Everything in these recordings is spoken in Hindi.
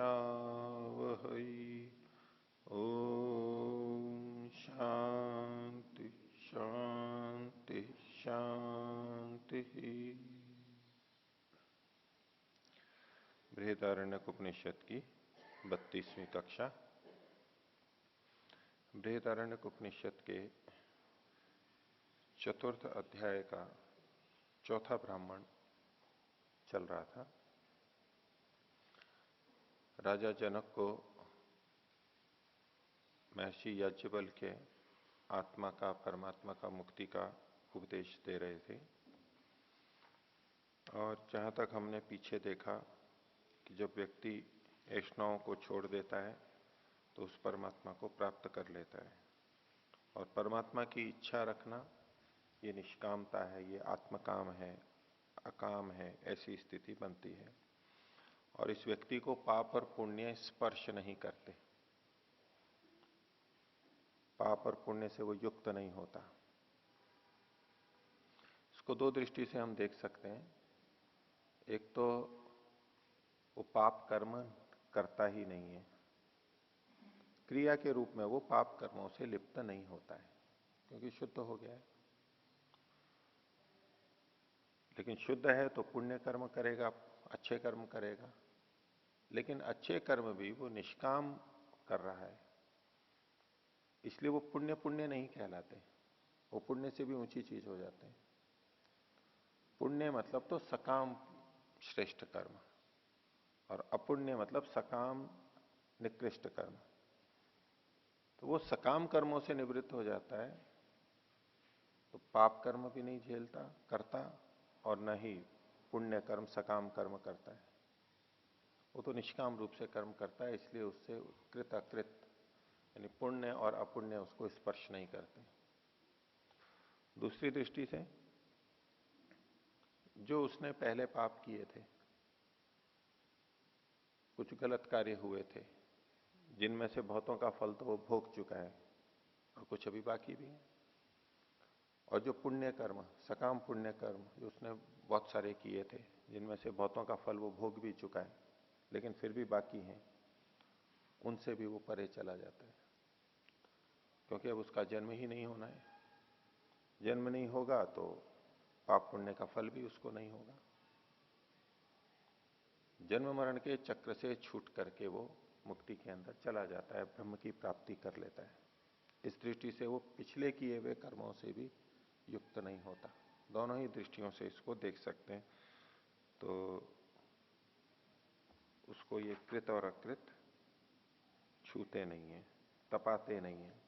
वावहै। ओम शांति शांति शांति। बृहदारण्यक उपनिषद की 32वीं कक्षा। बृहदारण्यक उपनिषद के चतुर्थ अध्याय का चौथा ब्राह्मण चल रहा था। राजा जनक को महर्षि याज्ञवल्क्य के आत्मा का, परमात्मा का, मुक्ति का उपदेश दे रहे थे। और जहां तक हमने पीछे देखा कि जब व्यक्ति ऐष्णाओं को छोड़ देता है तो उस परमात्मा को प्राप्त कर लेता है। और परमात्मा की इच्छा रखना ये निष्कामता है, ये आत्मकाम है, अकाम है, ऐसी स्थिति बनती है। और इस व्यक्ति को पाप और पुण्य स्पर्श नहीं करते, पाप और पुण्य से वो युक्त नहीं होता। इसको दो दृष्टि से हम देख सकते हैं। एक तो वो पाप कर्म करता ही नहीं है, क्रिया के रूप में वो पाप कर्मों से लिप्त नहीं होता है क्योंकि शुद्ध हो गया है। लेकिन शुद्ध है तो पुण्य कर्म करेगा, अच्छे कर्म करेगा। लेकिन अच्छे कर्म भी वो निष्काम कर रहा है, इसलिए वो पुण्य पुण्य नहीं कहलाते, वो पुण्य से भी ऊंची चीज हो जाते हैं। पुण्य मतलब तो सकाम श्रेष्ठ कर्म, और अपुण्य मतलब सकाम निकृष्ट कर्म। तो वो सकाम कर्मों से निवृत्त हो जाता है तो पाप कर्म भी नहीं झेलता करता, और न ही पुण्य कर्म सकाम कर्म करता है। वो तो निष्काम रूप से कर्म करता है, इसलिए उससे कृत अकृत यानी पुण्य और अपुण्य उसको स्पर्श नहीं करते। दूसरी दृष्टि से जो उसने पहले पाप किए थे, कुछ गलत कार्य हुए थे, जिनमें से बहुतों का फल तो वो भोग चुका है और कुछ अभी बाकी भी है। और जो पुण्य कर्म, सकाम पुण्य कर्म जो उसने बहुत सारे किए थे, जिनमें से बहुतों का फल वो भोग भी चुका है लेकिन फिर भी बाकी हैं, उनसे भी वो परे चला जाता है क्योंकि अब उसका जन्म ही नहीं होना है। जन्म नहीं होगा तो पाप पुण्य का फल भी उसको नहीं होगा। जन्म मरण के चक्र से छूट करके वो मुक्ति के अंदर चला जाता है, ब्रह्म की प्राप्ति कर लेता है। इस दृष्टि से वो पिछले किए हुए कर्मों से भी युक्त नहीं होता। दोनों ही दृष्टियों से इसको देख सकते हैं। तो उसको ये कृत और अकृत छूते नहीं है, तपाते नहीं है।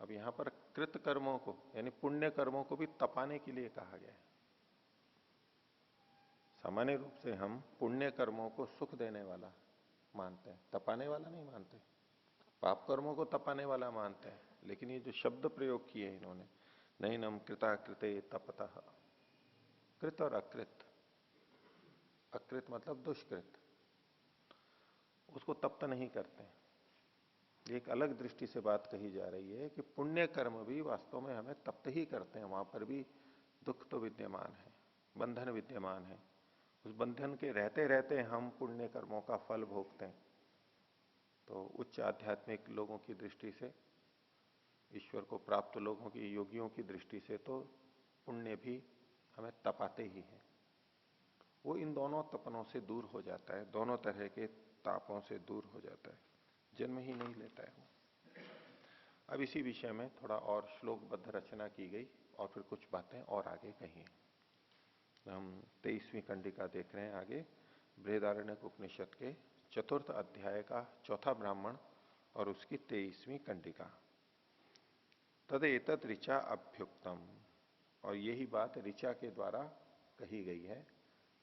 अब यहां पर कृत कर्मों को यानी पुण्य कर्मों को भी तपाने के लिए कहा गया है। सामान्य रूप से हम पुण्य कर्मों को सुख देने वाला मानते हैं, तपाने वाला नहीं मानते। पाप कर्मों को तपाने वाला मानते हैं, लेकिन ये जो शब्द प्रयोग किए इन्होंने, नहीं नम कृता कृते तपतः, कृत और अकृत, अकृत मतलब दुष्कृत, उसको तप्त नहीं करते। एक अलग दृष्टि से बात कही जा रही है कि पुण्य कर्म भी वास्तव में हमें तप्त ही करते हैं। वहां पर भी दुख तो विद्यमान है, बंधन विद्यमान है। उस बंधन के रहते रहते हम पुण्य कर्मों का फल भोगते हैं। तो उच्च आध्यात्मिक लोगों की दृष्टि से, ईश्वर को प्राप्त लोगों की, योगियों की दृष्टि से तो पुण्य भी हमें तपाते ही है। वो इन दोनों तपनों से दूर हो जाता है, दोनों तरह के तापों से दूर हो जाता है, जन्म ही नहीं लेता है वो। अब इसी विषय में थोड़ा और श्लोकबद्ध रचना की गई और फिर कुछ बातें और आगे कही। हम 23वीं कंडिका देख रहे हैं आगे, बृहदारण्यक उपनिषद के चतुर्थ अध्याय का चौथा ब्राह्मण और उसकी 23वीं कंडिका। तदेतत ऋचा अभ्युक्तम, और यही बात ऋचा के द्वारा कही गई है।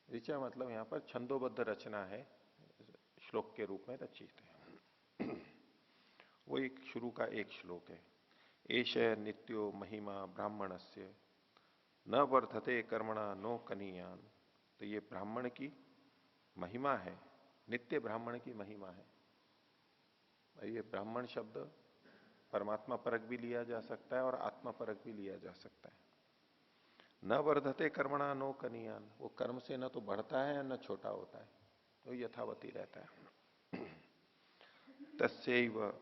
ऋचा मतलब यहां पर छंदोबद्ध रचना है, श्लोक के रूप में रचित है। वो एक शुरू का एक श्लोक है। एष नित्यो महिमा ब्राह्मणस्य न वर्धते कर्मणा नो कनीयान। तो ये ब्राह्मण की महिमा है, नित्य ब्राह्मण की महिमा है। ये ब्राह्मण शब्द परमात्मा परक भी लिया जा सकता है और आत्मा परक भी लिया जा सकता है। न वर्धते कर्मणा नो कनीयान, वो कर्म से न तो बढ़ता है न छोटा होता है, तो यथावती रहता है। तस्यैव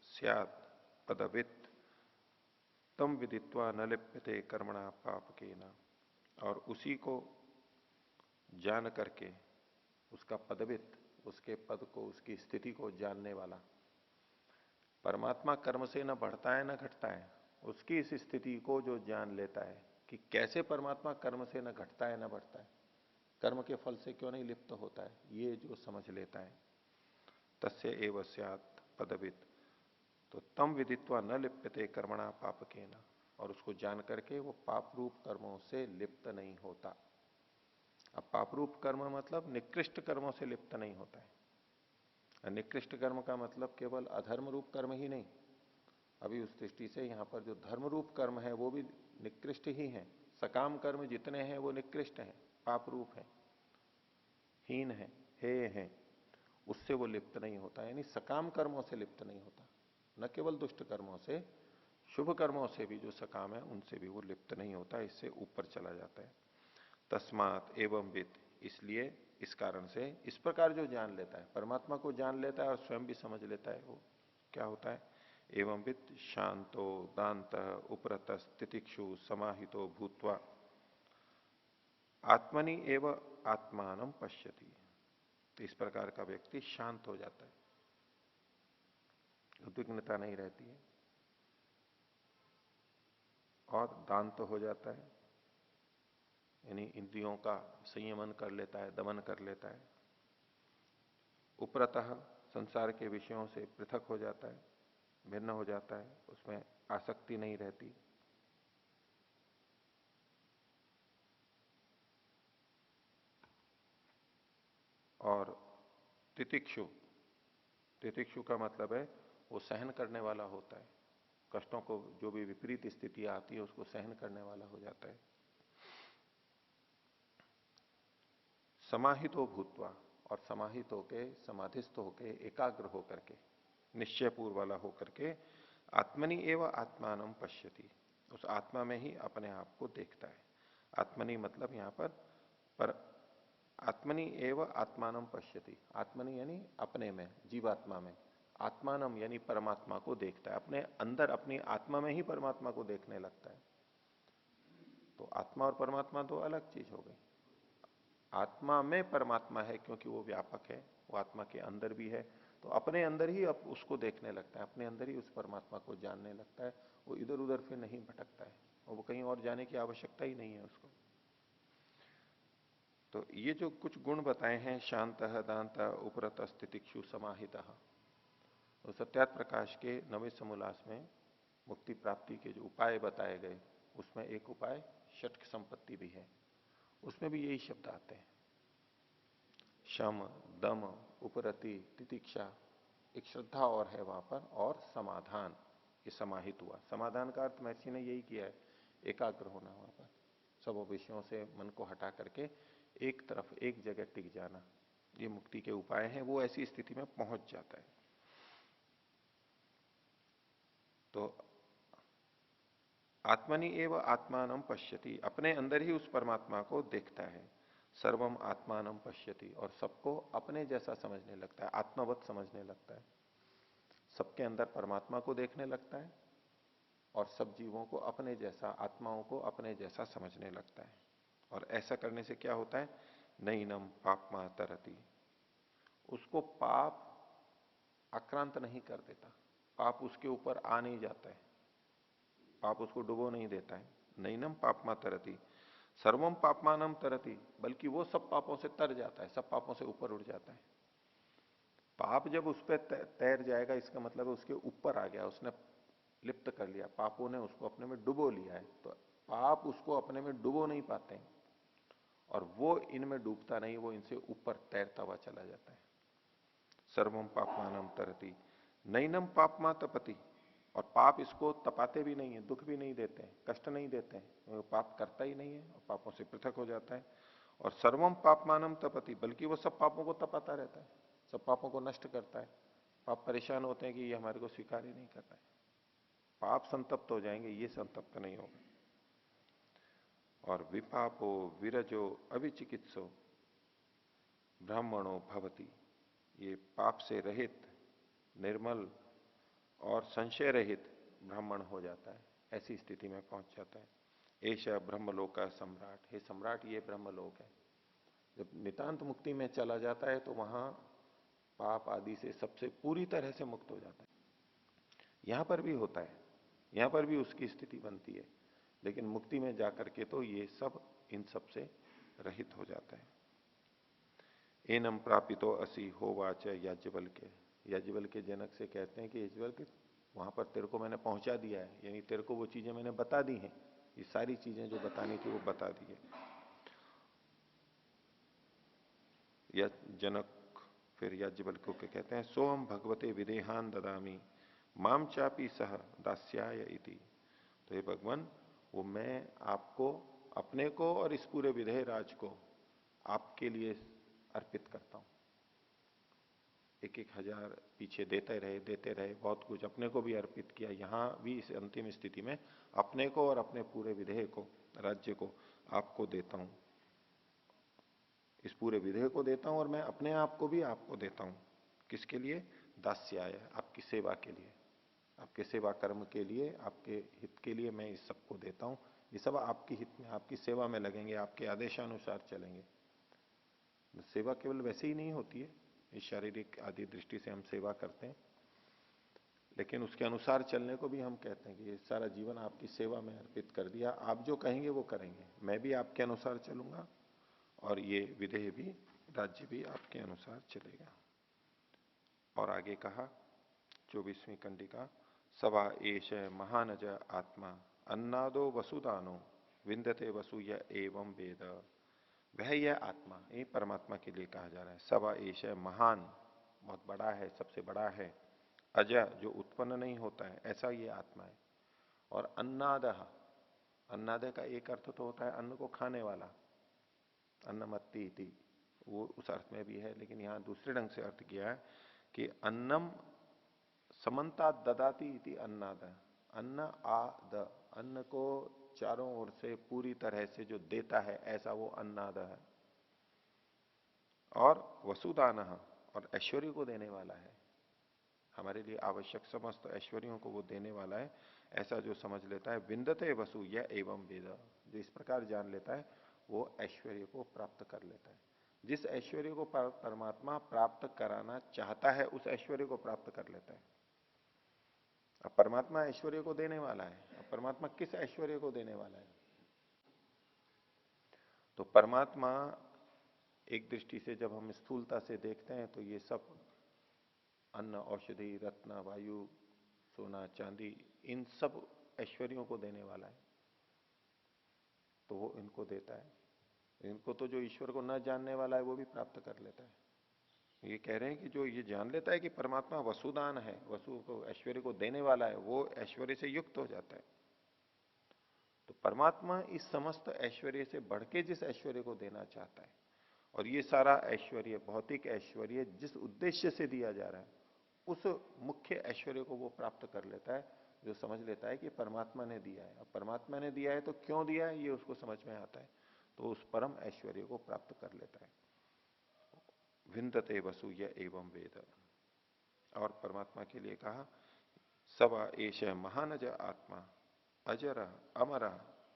स्यात् पदवित् तम विदित्वा न लिप्यते कर्मणा पापकेन। और उसी को जान करके, उसका पदवित, उसके पद को, उसकी स्थिति को जानने वाला, परमात्मा कर्म से न बढ़ता है न घटता है, उसकी इस स्थिति को जो जान लेता है कि कैसे परमात्मा कर्म से न घटता है न बढ़ता है, कर्म के फल से क्यों नहीं लिप्त होता है, ये जो समझ लेता है, तस्य एव स्यात् पदवित, तो तम विदित्वा न लिप्यते कर्मणा पापकेन, और उसको जान करके वो पाप रूप कर्मों से लिप्त नहीं होता। अब पाप रूप कर्म मतलब निकृष्ट कर्मों से लिप्त नहीं होता है। निकृष्ट कर्म का मतलब केवल अधर्म रूप कर्म ही नहीं, अभी उस दृष्टि से यहां पर जो धर्म रूप कर्म है वो भी निकृष्ट ही है। सकाम कर्म जितने हैं वो निकृष्ट हैं, पाप रूप है, हीन है, हेय है, उससे वो लिप्त नहीं होता, यानी सकाम कर्मों से लिप्त नहीं होता। न केवल दुष्ट कर्मों से, शुभ कर्मों से भी जो सकाम है उनसे भी वो लिप्त नहीं होता, इससे ऊपर चला जाता है। तस्मात एवं विद, इसलिए इस कारण से, इस प्रकार जो जान लेता है, परमात्मा को जान लेता है और स्वयं भी समझ लेता है, वो क्या होता है, एवं विद शांतो दांत उपरत तितिक्षु समाहितो भूत्वा आत्मनि एव आत्मानं पश्यति। तो इस प्रकार का व्यक्ति शांत हो जाता है, उद्विग्नता नहीं रहती है, और दांत हो जाता है, यानी इंद्रियों का संयमन कर लेता है, दमन कर लेता है। उपरतः संसार के विषयों से पृथक हो जाता है, भिन्न हो जाता है, उसमें आसक्ति नहीं रहती। और तितिक्षु, तितिक्षु का मतलब है वो सहन करने वाला होता है, कष्टों को, जो भी विपरीत स्थिति आती है उसको सहन करने वाला हो जाता है। समाहितो भूत्वा, और समाहित होके, समाधिस्थ होके, एकाग्र होकर के, निश्चय पूर्व वाला होकर के, आत्मनि एवं आत्मानम पश्यति, उस आत्मा में ही अपने आप को देखता है। आत्मनि मतलब यहां पर आत्मनि एवं आत्मानम पश्यति, आत्मनि यानी अपने में, जीवात्मा में, आत्मानम यानी परमात्मा को देखता है, अपने अंदर, अपनी आत्मा में ही परमात्मा को देखने लगता है। तो आत्मा और परमात्मा दो अलग चीज हो गई। आत्मा में परमात्मा है क्योंकि वो व्यापक है, वो आत्मा के अंदर भी है, तो अपने अंदर ही अब उसको देखने लगता है, अपने अंदर ही उस परमात्मा को जानने लगता है, वो इधर उधर फिर नहीं भटकता है, और वो कहीं और जाने की आवश्यकता ही नहीं है उसको। तो ये जो कुछ गुण बताए हैं, शांत दांत उपरत स्थितिक्षु समाहित, तो सत्यात प्रकाश के नवे समोल्लास में मुक्ति प्राप्ति के जो उपाय बताए गए, उसमें एक उपाय षट्क संपत्ति भी है, उसमें भी यही शब्द आते हैं, शम दम उपरति तितिक्षा, एक श्रद्धा और है वहां पर, और समाधान, ये समाहित हुआ। समाधान का अर्थ महर्षि ने यही किया है, एकाग्र होना, वहां पर सब विषयों से मन को हटा करके एक तरफ, एक जगह टिक जाना, ये मुक्ति के उपाय हैं, वो ऐसी स्थिति में पहुंच जाता है। तो आत्मनि एवं आत्मानम पश्यति, अपने अंदर ही उस परमात्मा को देखता है। सर्वम आत्मानम पश्यति, और सबको अपने जैसा समझने लगता है, आत्मवत समझने लगता है, सबके अंदर परमात्मा को देखने लगता है, और सब जीवों को अपने जैसा, आत्माओं को अपने जैसा समझने लगता है। और ऐसा करने से क्या होता है, नैनम पापमा तरति, उसको पाप आक्रांत नहीं कर देता, पाप उसके ऊपर आ नहीं जाता है, पाप उसको डुबो नहीं देता है। नैनम पापमा तरति, सर्वम पापमानम तरति, बल्कि वो सब पापों से तर जाता है, सब पापों से ऊपर उठ जाता है। पाप जब उस पर तैर जाएगा, इसका मतलब है उसके ऊपर आ गया, उसने लिप्त कर लिया, पापों ने उसको अपने में डुबो लिया है, तो पाप उसको अपने में डुबो नहीं पाते हैं, और वो इनमें डूबता नहीं, वो इनसे ऊपर तैरता हुआ चला जाता है। सर्वम पापमानम तरति नैनम पापमा तपति, और पाप इसको तपाते भी नहीं है, दुख भी नहीं देते हैं, कष्ट नहीं देते हैं, वो पाप करता ही नहीं है और पापों से पृथक हो जाता है। और सर्वम पापमानम तपति, बल्कि वो सब पापों को तपाता रहता है, सब पापों को नष्ट करता है। पाप परेशान होते हैं कि ये हमारे को स्वीकार ही नहीं कर रहा है, पाप संतप्त हो जाएंगे, ये संतप्त नहीं होगा। और विपापो विरजो अभिचिकित्सो ब्राह्मणो भवति, ये पाप से रहित, निर्मल और संशय रहित ब्राह्मण हो जाता है, ऐसी स्थिति में पहुंच जाता है। एश ब्रह्मलोक का सम्राट, हे सम्राट ये ब्रह्मलोक है। जब नितांत मुक्ति में चला जाता है तो वहां पाप आदि से सबसे पूरी तरह से मुक्त हो जाता है। यहां पर भी होता है, यहां पर भी उसकी स्थिति बनती है, लेकिन मुक्ति में जाकर के तो ये सब इन सब से रहित हो जाता है। एनम प्रापितो असी हो वाच याज्ञवल के, याज्ञवल के जनक से कहते हैं कि याज्ञवल के वहां पर तेरे को मैंने पहुंचा दिया है, यानी तेरे को वो चीजें मैंने बता दी हैं, ये सारी चीजें जो बतानी थी वो बता दी है। या जनक फिर याज्ञवल को कहते हैं सोम भगवते विदेहान ददामी माम चापी सह दास्याय इति। तो ये भगवान, वो मैं आपको, अपने को और इस पूरे विदेह राज को आपके लिए अर्पित करता हूं। एक एक हजार पीछे देते रहे बहुत कुछ, अपने को भी अर्पित किया। यहां भी इस अंतिम स्थिति में अपने को और अपने पूरे विदेह को, राज्य को आपको देता हूं, इस पूरे विदेह को देता हूं और मैं अपने आप को भी आपको देता हूं। किसके लिए? दास्याय, आपकी सेवा के लिए, आपके सेवा कर्म के लिए, आपके हित के लिए मैं इस सबको देता हूं। ये सब आपकी हित में, आपकी सेवा में लगेंगे, आपके आदेशानुसार चलेंगे। सेवा केवल वैसे ही नहीं होती है, इस शारीरिक आदि दृष्टि से हम सेवा करते हैं, लेकिन उसके अनुसार चलने को भी हम कहते हैं कि ये सारा जीवन आपकी सेवा में अर्पित कर दिया, आप जो कहेंगे वो करेंगे, मैं भी आपके अनुसार चलूंगा और ये विदेह भी, राज्य भी आपके अनुसार चलेगा। और आगे कहा 24वीं कंडिका, सवा एश महानज आत्मा अन्नादो वसुदानो विंदते वसुय एवं वेद। वह यह आत्मा, ये परमात्मा के लिए कहा जा रहा है। सवा एश, महान, बहुत बड़ा है, सबसे बड़ा है। अज, जो उत्पन्न नहीं होता है, ऐसा ये आत्मा है। और अन्नादह, अन्नादह का एक अर्थ तो होता है अन्न को खाने वाला, अन्नमत्ति इति, वो उस अर्थ में भी है, लेकिन यहां दूसरे ढंग से अर्थ किया है कि अन्नम समन्ता ददाती इति अन्नाद, अन्न आद, अन्न को चारों ओर से पूरी तरह से जो देता है, ऐसा वो अन्नाद है। और वसुदान, और ऐश्वर्य को देने वाला है, हमारे लिए आवश्यक समस्त ऐश्वर्यों को वो देने वाला है, ऐसा जो समझ लेता है। विंदते वसु यह एवं वेद, जो इस प्रकार जान लेता है वो ऐश्वर्य को प्राप्त कर लेता है। जिस ऐश्वर्य को परमात्मा प्राप्त कराना चाहता है उस ऐश्वर्य को प्राप्त कर लेता है। अब परमात्मा ऐश्वर्य को देने वाला है, अब परमात्मा किस ऐश्वर्य को देने वाला है? तो परमात्मा एक दृष्टि से जब हम स्थूलता से देखते हैं तो ये सब अन्न, औषधि, रत्न, वायु, सोना, चांदी, इन सब ऐश्वर्यों को देने वाला है, तो वो इनको देता है। इनको तो जो ईश्वर को न जानने वाला है वो भी प्राप्त कर लेता है। ये कह रहे हैं कि जो ये जान लेता है कि परमात्मा वसुदान है, वसु को ऐश्वर्य को देने वाला है, वो ऐश्वर्य से युक्त हो जाता है। तो परमात्मा इस समस्त ऐश्वर्य से बढ़ के जिस ऐश्वर्य को देना चाहता है, और ये सारा ऐश्वर्य, भौतिक ऐश्वर्य जिस उद्देश्य से दिया जा रहा है, उस मुख्य ऐश्वर्य को वो प्राप्त कर लेता है, जो समझ लेता है कि परमात्मा ने दिया है। अब परमात्मा ने दिया है तो क्यों दिया है ये उसको समझ में आता है, तो उस परम ऐश्वर्य को प्राप्त कर लेता है। विंदते वसूय एवं वेद। और परमात्मा के लिए कहा सवा एश महानज आत्मा अजर अमर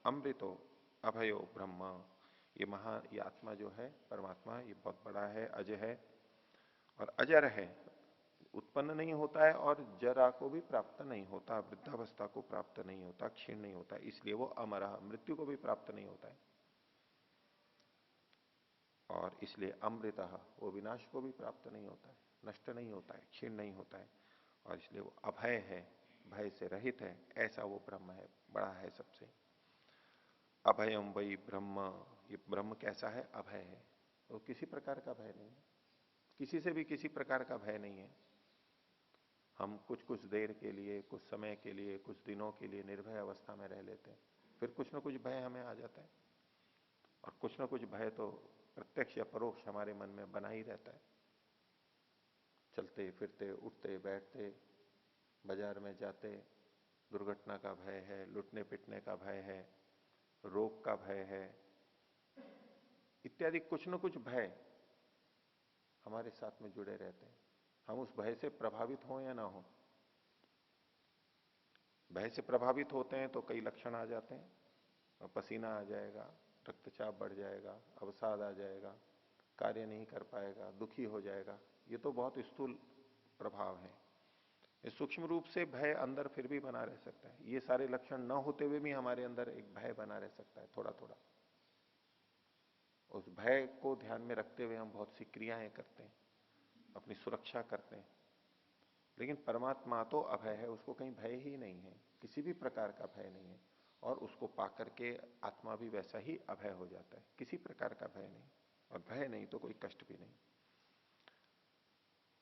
अमृतो अभयो ब्रह्म। ये आत्मा जो है परमात्मा, ये बहुत बड़ा है, अजय है और अजर है, उत्पन्न नहीं होता है और जरा को भी प्राप्त नहीं होता, वृद्धावस्था को प्राप्त नहीं होता, क्षीण नहीं होता, इसलिए वो अमर, मृत्यु को भी प्राप्त नहीं होता है। और इसलिए अमृत, वो विनाश को भी प्राप्त नहीं होता है, नष्ट नहीं होता है, क्षीण नहीं होता है, और इसलिए वो अभय है, भय से रहित है, ऐसा वो ब्रह्म है, बड़ा है सबसे। अभयम वही ब्रह्म, ये ब्रह्म कैसा है? अभय है, वो किसी प्रकार का भय नहीं है, किसी से भी किसी प्रकार का भय नहीं है। हम कुछ कुछ देर के लिए, कुछ समय के लिए, कुछ दिनों के लिए निर्भय अवस्था में रह लेते हैं, फिर कुछ ना कुछ भय हमें आ जाता है, और कुछ ना कुछ भय तो प्रत्यक्ष या परोक्ष हमारे मन में बना ही रहता है। चलते फिरते, उठते बैठते, बाजार में जाते, दुर्घटना का भय है, लुटने पिटने का भय है, रोग का भय है, इत्यादि कुछ न कुछ भय हमारे साथ में जुड़े रहते हैं। हम उस भय से प्रभावित हो या ना हो। भय से प्रभावित होते हैं तो कई लक्षण आ जाते हैं, और पसीना आ जाएगा, रक्तचाप बढ़ जाएगा, अवसाद आ जाएगा, कार्य नहीं कर पाएगा, दुखी हो जाएगा। ये तो बहुत स्थूल प्रभाव है। इस सूक्ष्म रूप से भय अंदर फिर भी बना रह सकता है। ये सारे लक्षण न होते हुए भी हमारे अंदर एक भय बना रह सकता है थोड़ा थोड़ा। उस भय को ध्यान में रखते हुए हम बहुत सी क्रियाएं करते हैं, अपनी सुरक्षा करते हैं। लेकिन परमात्मा तो अभय है, उसको कहीं भय ही नहीं है, किसी भी प्रकार का भय नहीं है। और उसको पाकर के आत्मा भी वैसा ही अभय हो जाता है, किसी प्रकार का भय नहीं। और भय नहीं तो कोई कष्ट भी नहीं।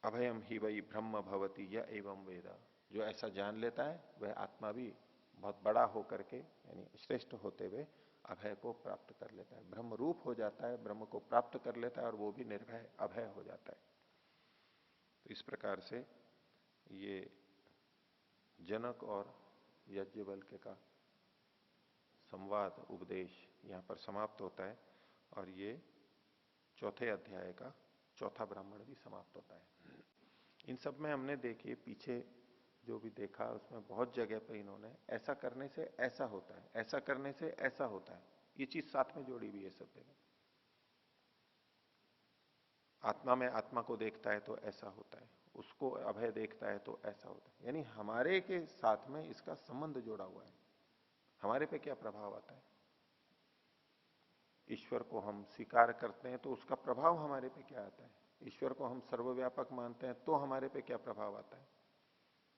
अभयम ही वही ब्रह्म भवती या एवं वेदा। जो ऐसा जान लेता है वह आत्मा भी बहुत बड़ा होकर के, यानी श्रेष्ठ होते हुए अभय को प्राप्त कर लेता है, ब्रह्म रूप हो जाता है, ब्रह्म को प्राप्त कर लेता है, और वो भी निर्भय अभय हो जाता है। तो इस प्रकार से ये जनक और यज्ञवल्क्य का संवाद उपदेश यहां पर समाप्त होता है। और ये चौथे अध्याय का चौथा ब्राह्मण भी समाप्त होता है। इन सब में हमने देखिए पीछे जो भी देखा उसमें बहुत जगह पे इन्होंने ऐसा करने से ऐसा होता है, ऐसा करने से ऐसा होता है, ये चीज साथ में जोड़ी हुई है सब जगह। आत्मा में आत्मा को देखता है तो ऐसा होता है, उसको अभय देखता है तो ऐसा होता है, यानी हमारे के साथ में इसका संबंध जोड़ा हुआ है। हमारे पे क्या प्रभाव आता है? ईश्वर को हम स्वीकार करते हैं तो उसका प्रभाव हमारे पे क्या आता है? ईश्वर को हम सर्वव्यापक मानते हैं तो हमारे पे क्या प्रभाव आता है?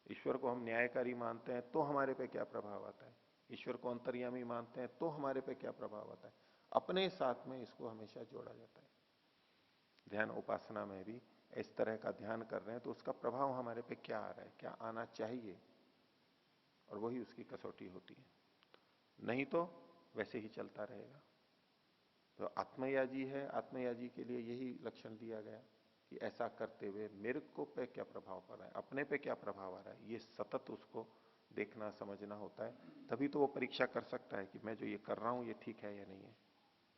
ईश्वर को हम न्यायकारी मानते हैं तो हमारे पे क्या प्रभाव आता है? ईश्वर को अंतर्यामी मानते हैं तो हमारे पे क्या प्रभाव आता है? अपने साथ में इसको हमेशा जोड़ा जाता है। ध्यान उपासना में भी इस तरह का ध्यान कर रहे हैं तो उसका प्रभाव हमारे पे क्या आ रहा है, क्या आना चाहिए, और वही उसकी कसौटी होती है। नहीं तो वैसे ही चलता रहेगा। तो आत्मयाजी है, आत्मयाजी के लिए यही लक्षण दिया गया कि ऐसा करते हुए मेरे को पे क्या प्रभाव पड़ रहा है, अपने पे क्या प्रभाव आ रहा है, ये सतत उसको देखना समझना होता है। तभी तो वो परीक्षा कर सकता है कि मैं जो ये कर रहा हूं ये ठीक है या नहीं है,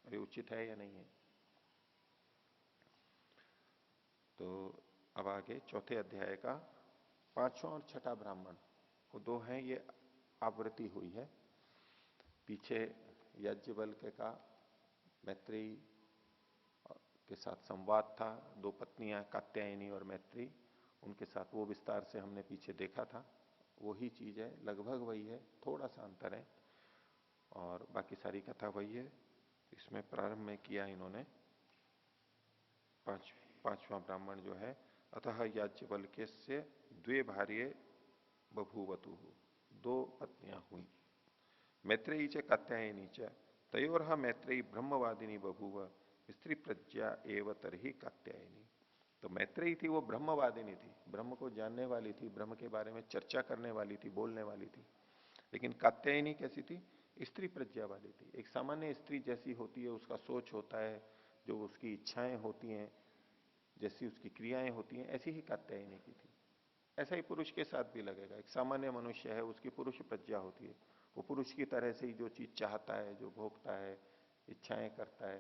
ये उचित है या नहीं है। तो अब आगे चौथे अध्याय का पांचवा और छठा ब्राह्मण, वो दो हैं, ये आवृत्ति हुई है। पीछे याज्ञवल्क्य का मैत्रेयी के साथ संवाद था, दो पत्नियां कात्यायनी और मैत्री, उनके साथ वो विस्तार से हमने पीछे देखा था। वही चीज है, लगभग वही है, थोड़ा सा अंतर है, और बाकी सारी कथा वही है। इसमें प्रारंभ में किया इन्होंने पांचवा ब्राह्मण जो है, अतः याज्ञवल्क्य से द्वे भार्य बभूवतु, दो पत्नियां हुई, मैत्रेयी च कात्यायनी च, तयोरहा मैत्रेयी ब्रह्मवादिनी बभूव, स्त्री प्रज्ञा एव तरही कात्यायनी। तो मैत्रेयी थी वो ब्रह्मवादिनी थी, ब्रह्म को जानने वाली थी, ब्रह्म के बारे में चर्चा करने वाली थी, बोलने वाली थी। लेकिन कात्यायनी कैसी थी? स्त्री प्रज्ञा वाली थी, एक सामान्य स्त्री जैसी होती है, उसका सोच होता है, जो उसकी इच्छाएं होती हैं, जैसी उसकी क्रियाएं होती हैं, ऐसी ही कात्यायनी की थी। ऐसा ही पुरुष के साथ भी लगेगा, एक सामान्य मनुष्य है, उसकी पुरुष प्रज्ञा होती है, वो पुरुष की तरह से ही जो चीज चाहता है, जो भोगता है, इच्छाएं करता है,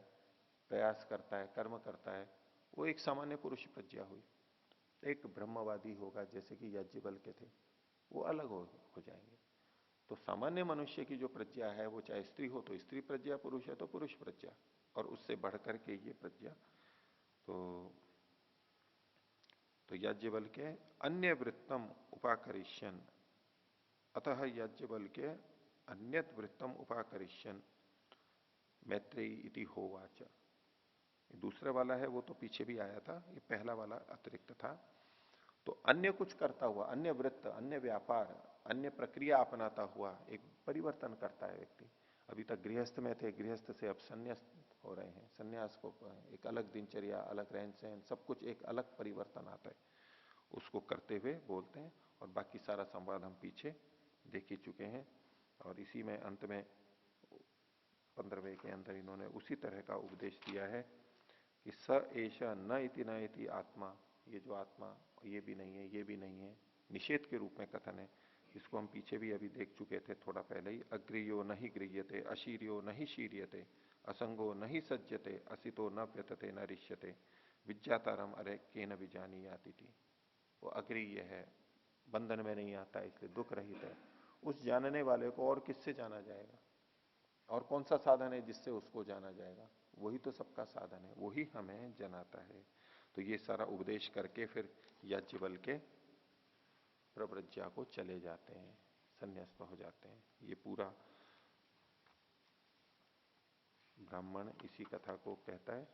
प्रयास करता है, कर्म करता है, वो एक सामान्य पुरुष प्रज्ञा हुई। एक ब्रह्मवादी होगा जैसे कि याज्ञवल्क्य थे, वो अलग हो जाएंगे। तो सामान्य मनुष्य की जो प्रज्ञा है, वो चाहे स्त्री हो तो स्त्री प्रज्ञा, पुरुष है तो पुरुष प्रज्ञा, और उससे बढ़कर के ये प्रज्ञा। तो याज्ञवल्क्य अन्य वृत्तम उपाकरिष्यन, अतः याज्ञवल्क्य अन्यत वृत्तम उपाकरिष्यन मैत्रेयी इति होवाच। दूसरा वाला है वो तो पीछे भी आया था, ये पहला वाला अतिरिक्त था। तो अन्य कुछ करता हुआ, अन्य वृत्त, अन्य व्यापार, अन्य प्रक्रिया अपनाता हुआ एक परिवर्तन करता है व्यक्ति। अभी तक गृहस्थ में थे, गृहस्थ से अब संन्यास हो रहे हैं, संन्यास को एक अलग दिनचर्या, अलग रहन सहन, सब कुछ एक अलग परिवर्तन आता है, उसको करते हुए बोलते हैं। और बाकी सारा संवाद हम पीछे देख ही चुके हैं। और इसी में अंत में 15वें के अंदर इन्होंने उसी तरह का उपदेश दिया है कि स ऐसा न इति आत्मा, ये जो आत्मा, ये भी नहीं है, ये भी नहीं है, निषेध के रूप में कथन है। इसको हम पीछे भी अभी देख चुके थे थोड़ा पहले ही। अग्रियो नहीं गृह्यते, अशीर्यो नहीं शीर्यते, असंगो नहीं सज्जते, असितो न व्यतते न रिष्यते, विज्ञातारम अरे के न विजानी आती थी, वो अग्रीय है, बंधन में नहीं आता, इसलिए दुख रहित है। उस जानने वाले को और किससे जाना जाएगा? और कौन सा साधन है जिससे उसको जाना जाएगा? वही तो सबका साधन है, वही हमें जनाता है। तो ये सारा उपदेश करके फिर याज्ञवल के प्रव्रज्या को चले जाते हैं, संन्यास्त हो जाते हैं। ये पूरा ब्राह्मण इसी कथा को कहता है।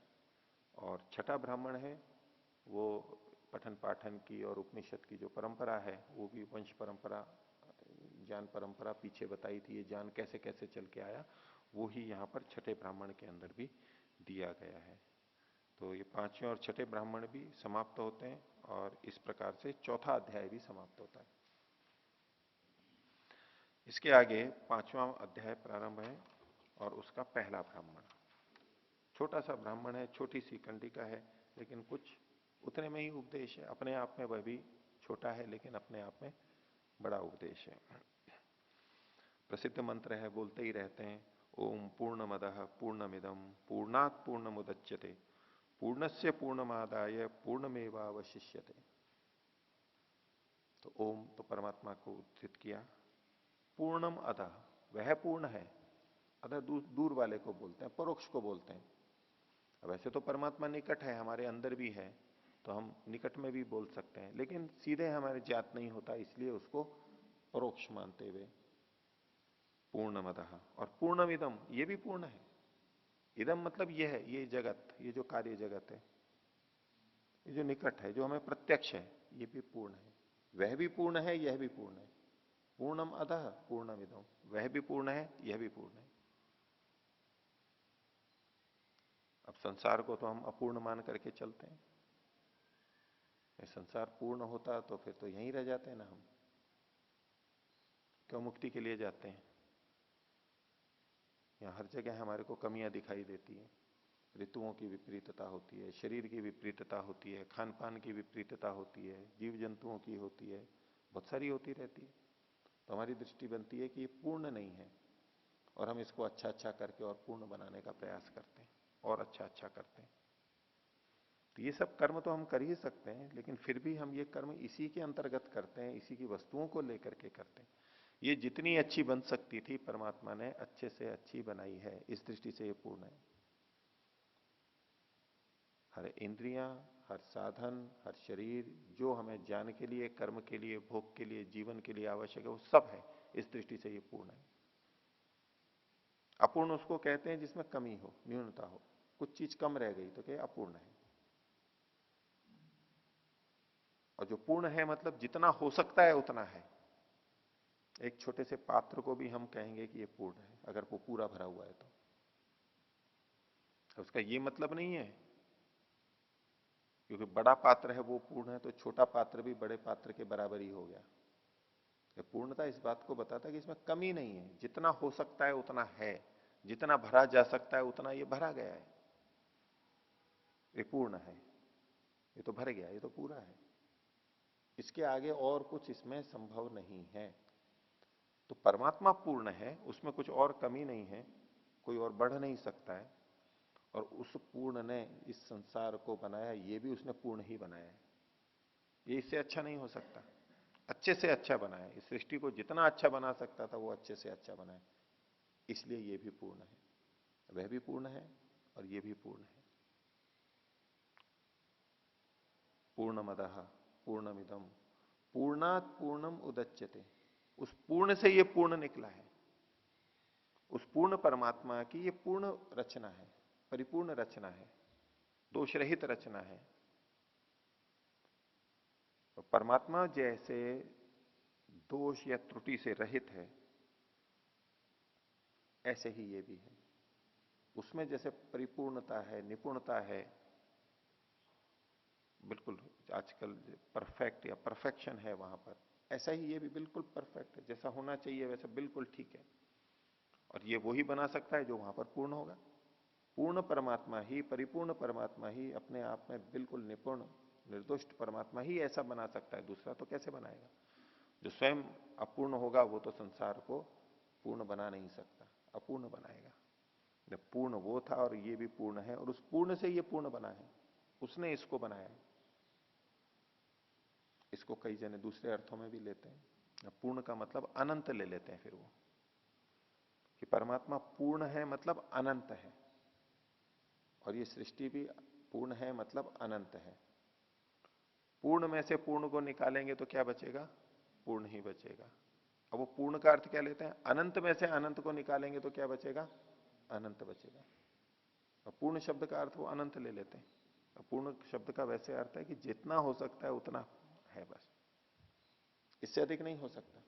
और छठा ब्राह्मण है वो पठन पाठन की और उपनिषद की जो परंपरा है, वो भी वंश परंपरा, ज्ञान परंपरा पीछे बताई थी, ये ज्ञान कैसे कैसे चल के आया, वो ही यहाँ पर छठे ब्राह्मण के अंदर भी दिया गया है। तो ये पांचवें और छठे ब्राह्मण भी समाप्त होते हैं और इस प्रकार से चौथा अध्याय भी समाप्त होता है। इसके आगे पांचवा अध्याय प्रारंभ है और उसका पहला ब्राह्मण, छोटा सा ब्राह्मण है, छोटी सी कंडिका है, लेकिन कुछ उतने में ही उपदेश है। अपने आप में वह भी छोटा है, लेकिन अपने आप में बड़ा उपदेश है। प्रसिद्ध मंत्र है, बोलते ही रहते हैं, ओम पूर्णमदः पूर्णमिदं पूर्णात् पूर्णमुदच्यते पूर्णस्य पूर्णमादाय पूर्णमेवावशिष्यते। तो ओम तो परमात्मा को उद्धृत किया, पूर्णम अधः, वह पूर्ण है, अधः दूर वाले को बोलते हैं, परोक्ष को बोलते हैं। वैसे तो परमात्मा निकट है, हमारे अंदर भी है, तो हम निकट में भी बोल सकते हैं, लेकिन सीधे हमारे ज्ञात नहीं होता, इसलिए उसको परोक्ष मानते हुए पूर्णमदः। और पूर्णमिदम, ये भी पूर्ण है। इदम मतलब यह है, ये जगत, ये जो कार्य जगत है, ये जो निकट है, जो हमें प्रत्यक्ष है, ये भी पूर्ण है। वह भी पूर्ण है, यह भी पूर्ण है। पूर्णम अधः पूर्णमिदम, वह भी पूर्ण है, यह भी पूर्ण है। अब संसार को तो हम अपूर्ण मान करके चलते हैं। ये संसार पूर्ण होता तो फिर तो यहीं रह जाते हैं ना हम, क्यों मुक्ति के लिए जाते हैं? यहाँ हर जगह हमारे को कमियां दिखाई देती है। ऋतुओं की विपरीतता होती है, शरीर की विपरीतता होती है, खान पान की विपरीतता होती है, जीव जंतुओं की होती है, बहुत सारी होती रहती है। तो हमारी दृष्टि बनती है कि ये पूर्ण नहीं है, और हम इसको अच्छा अच्छा करके और पूर्ण बनाने का प्रयास करते हैं और अच्छा अच्छा करते हैं। तो ये सब कर्म तो हम कर ही सकते हैं, लेकिन फिर भी हम ये कर्म इसी के अंतर्गत करते हैं, इसी की वस्तुओं को लेकर के करते हैं। ये जितनी अच्छी बन सकती थी, परमात्मा ने अच्छे से अच्छी बनाई है, इस दृष्टि से ये पूर्ण है। हर इंद्रियां, हर साधन, हर शरीर, जो हमें ज्ञान के लिए, कर्म के लिए, भोग के लिए, जीवन के लिए आवश्यक है, वो सब है। इस दृष्टि से ये पूर्ण है। अपूर्ण उसको कहते हैं जिसमें कमी हो, न्यूनता हो, कुछ चीज कम रह गई तो क्या अपूर्ण है। और जो पूर्ण है मतलब जितना हो सकता है उतना है। एक छोटे से पात्र को भी हम कहेंगे कि ये पूर्ण है, अगर वो पूरा भरा हुआ है तो उसका ये मतलब नहीं है क्योंकि बड़ा पात्र है वो पूर्ण है तो छोटा पात्र भी बड़े पात्र के बराबर ही हो गया। ये पूर्णता इस बात को बताता है कि इसमें कमी नहीं है, जितना हो सकता है उतना है, जितना भरा जा सकता है उतना ये भरा गया है, ये पूर्ण है, ये तो भर गया, ये तो पूरा है। इसके आगे और कुछ इसमें संभव नहीं है। तो परमात्मा पूर्ण है, उसमें कुछ और कमी नहीं है, कोई और बढ़ नहीं सकता है। और उस पूर्ण ने इस संसार को बनाया, ये भी उसने पूर्ण ही बनाया है, ये इससे अच्छा नहीं हो सकता। अच्छे से अच्छा बनाया, इस सृष्टि को जितना अच्छा बना सकता था वो अच्छे से अच्छा बनाया, इसलिए ये भी पूर्ण है, वह भी पूर्ण है और ये भी पूर्ण है। पूर्णमदः पूर्णमिदम पूर्णात् पूर्णम उदच्यते, उस पूर्ण से ये पूर्ण निकला है। उस पूर्ण परमात्मा की ये पूर्ण रचना है, परिपूर्ण रचना है, दोष रहित रचना है। तो परमात्मा जैसे दोष या त्रुटि से रहित है, ऐसे ही ये भी है। उसमें जैसे परिपूर्णता है, निपुणता है, बिल्कुल आजकल परफेक्ट या परफेक्शन है वहां पर, ऐसा ही ये भी बिल्कुल परफेक्ट है, जैसा होना चाहिए वैसा बिल्कुल ठीक है। और ये वही बना सकता है जो वहां पर पूर्ण होगा। पूर्ण परमात्मा ही, परिपूर्ण परमात्मा ही अपने आप में बिल्कुल निपुण निर्दोष परमात्मा ही ऐसा बना सकता है, दूसरा तो कैसे बनाएगा? जो स्वयं अपूर्ण होगा वो तो संसार को पूर्ण बना नहीं सकता, अपूर्ण बनाएगा। जब पूर्ण वो था और ये भी पूर्ण है और उस पूर्ण से ये पूर्ण बना है, उसने इसको बनाया है। इसको कई जने दूसरे अर्थों में भी लेते हैं। पूर्ण का मतलब अनंत ले लेते हैं फिर वो, कि परमात्मा पूर्ण है मतलब अनंत है, और ये सृष्टि भी पूर्ण है मतलब अनंत है। पूर्ण में से पूर्ण को निकालेंगे तो क्या बचेगा? पूर्ण ही बचेगा। अब वो पूर्ण का अर्थ क्या लेते हैं? अनंत में से अनंत को निकालेंगे तो क्या बचेगा? अनंत बचेगा। और पूर्ण शब्द का अर्थ वो अनंत ले लेते हैं। पूर्ण शब्द का वैसे अर्थ है कि जितना हो सकता है उतना है, बस, इससे अधिक नहीं हो सकता।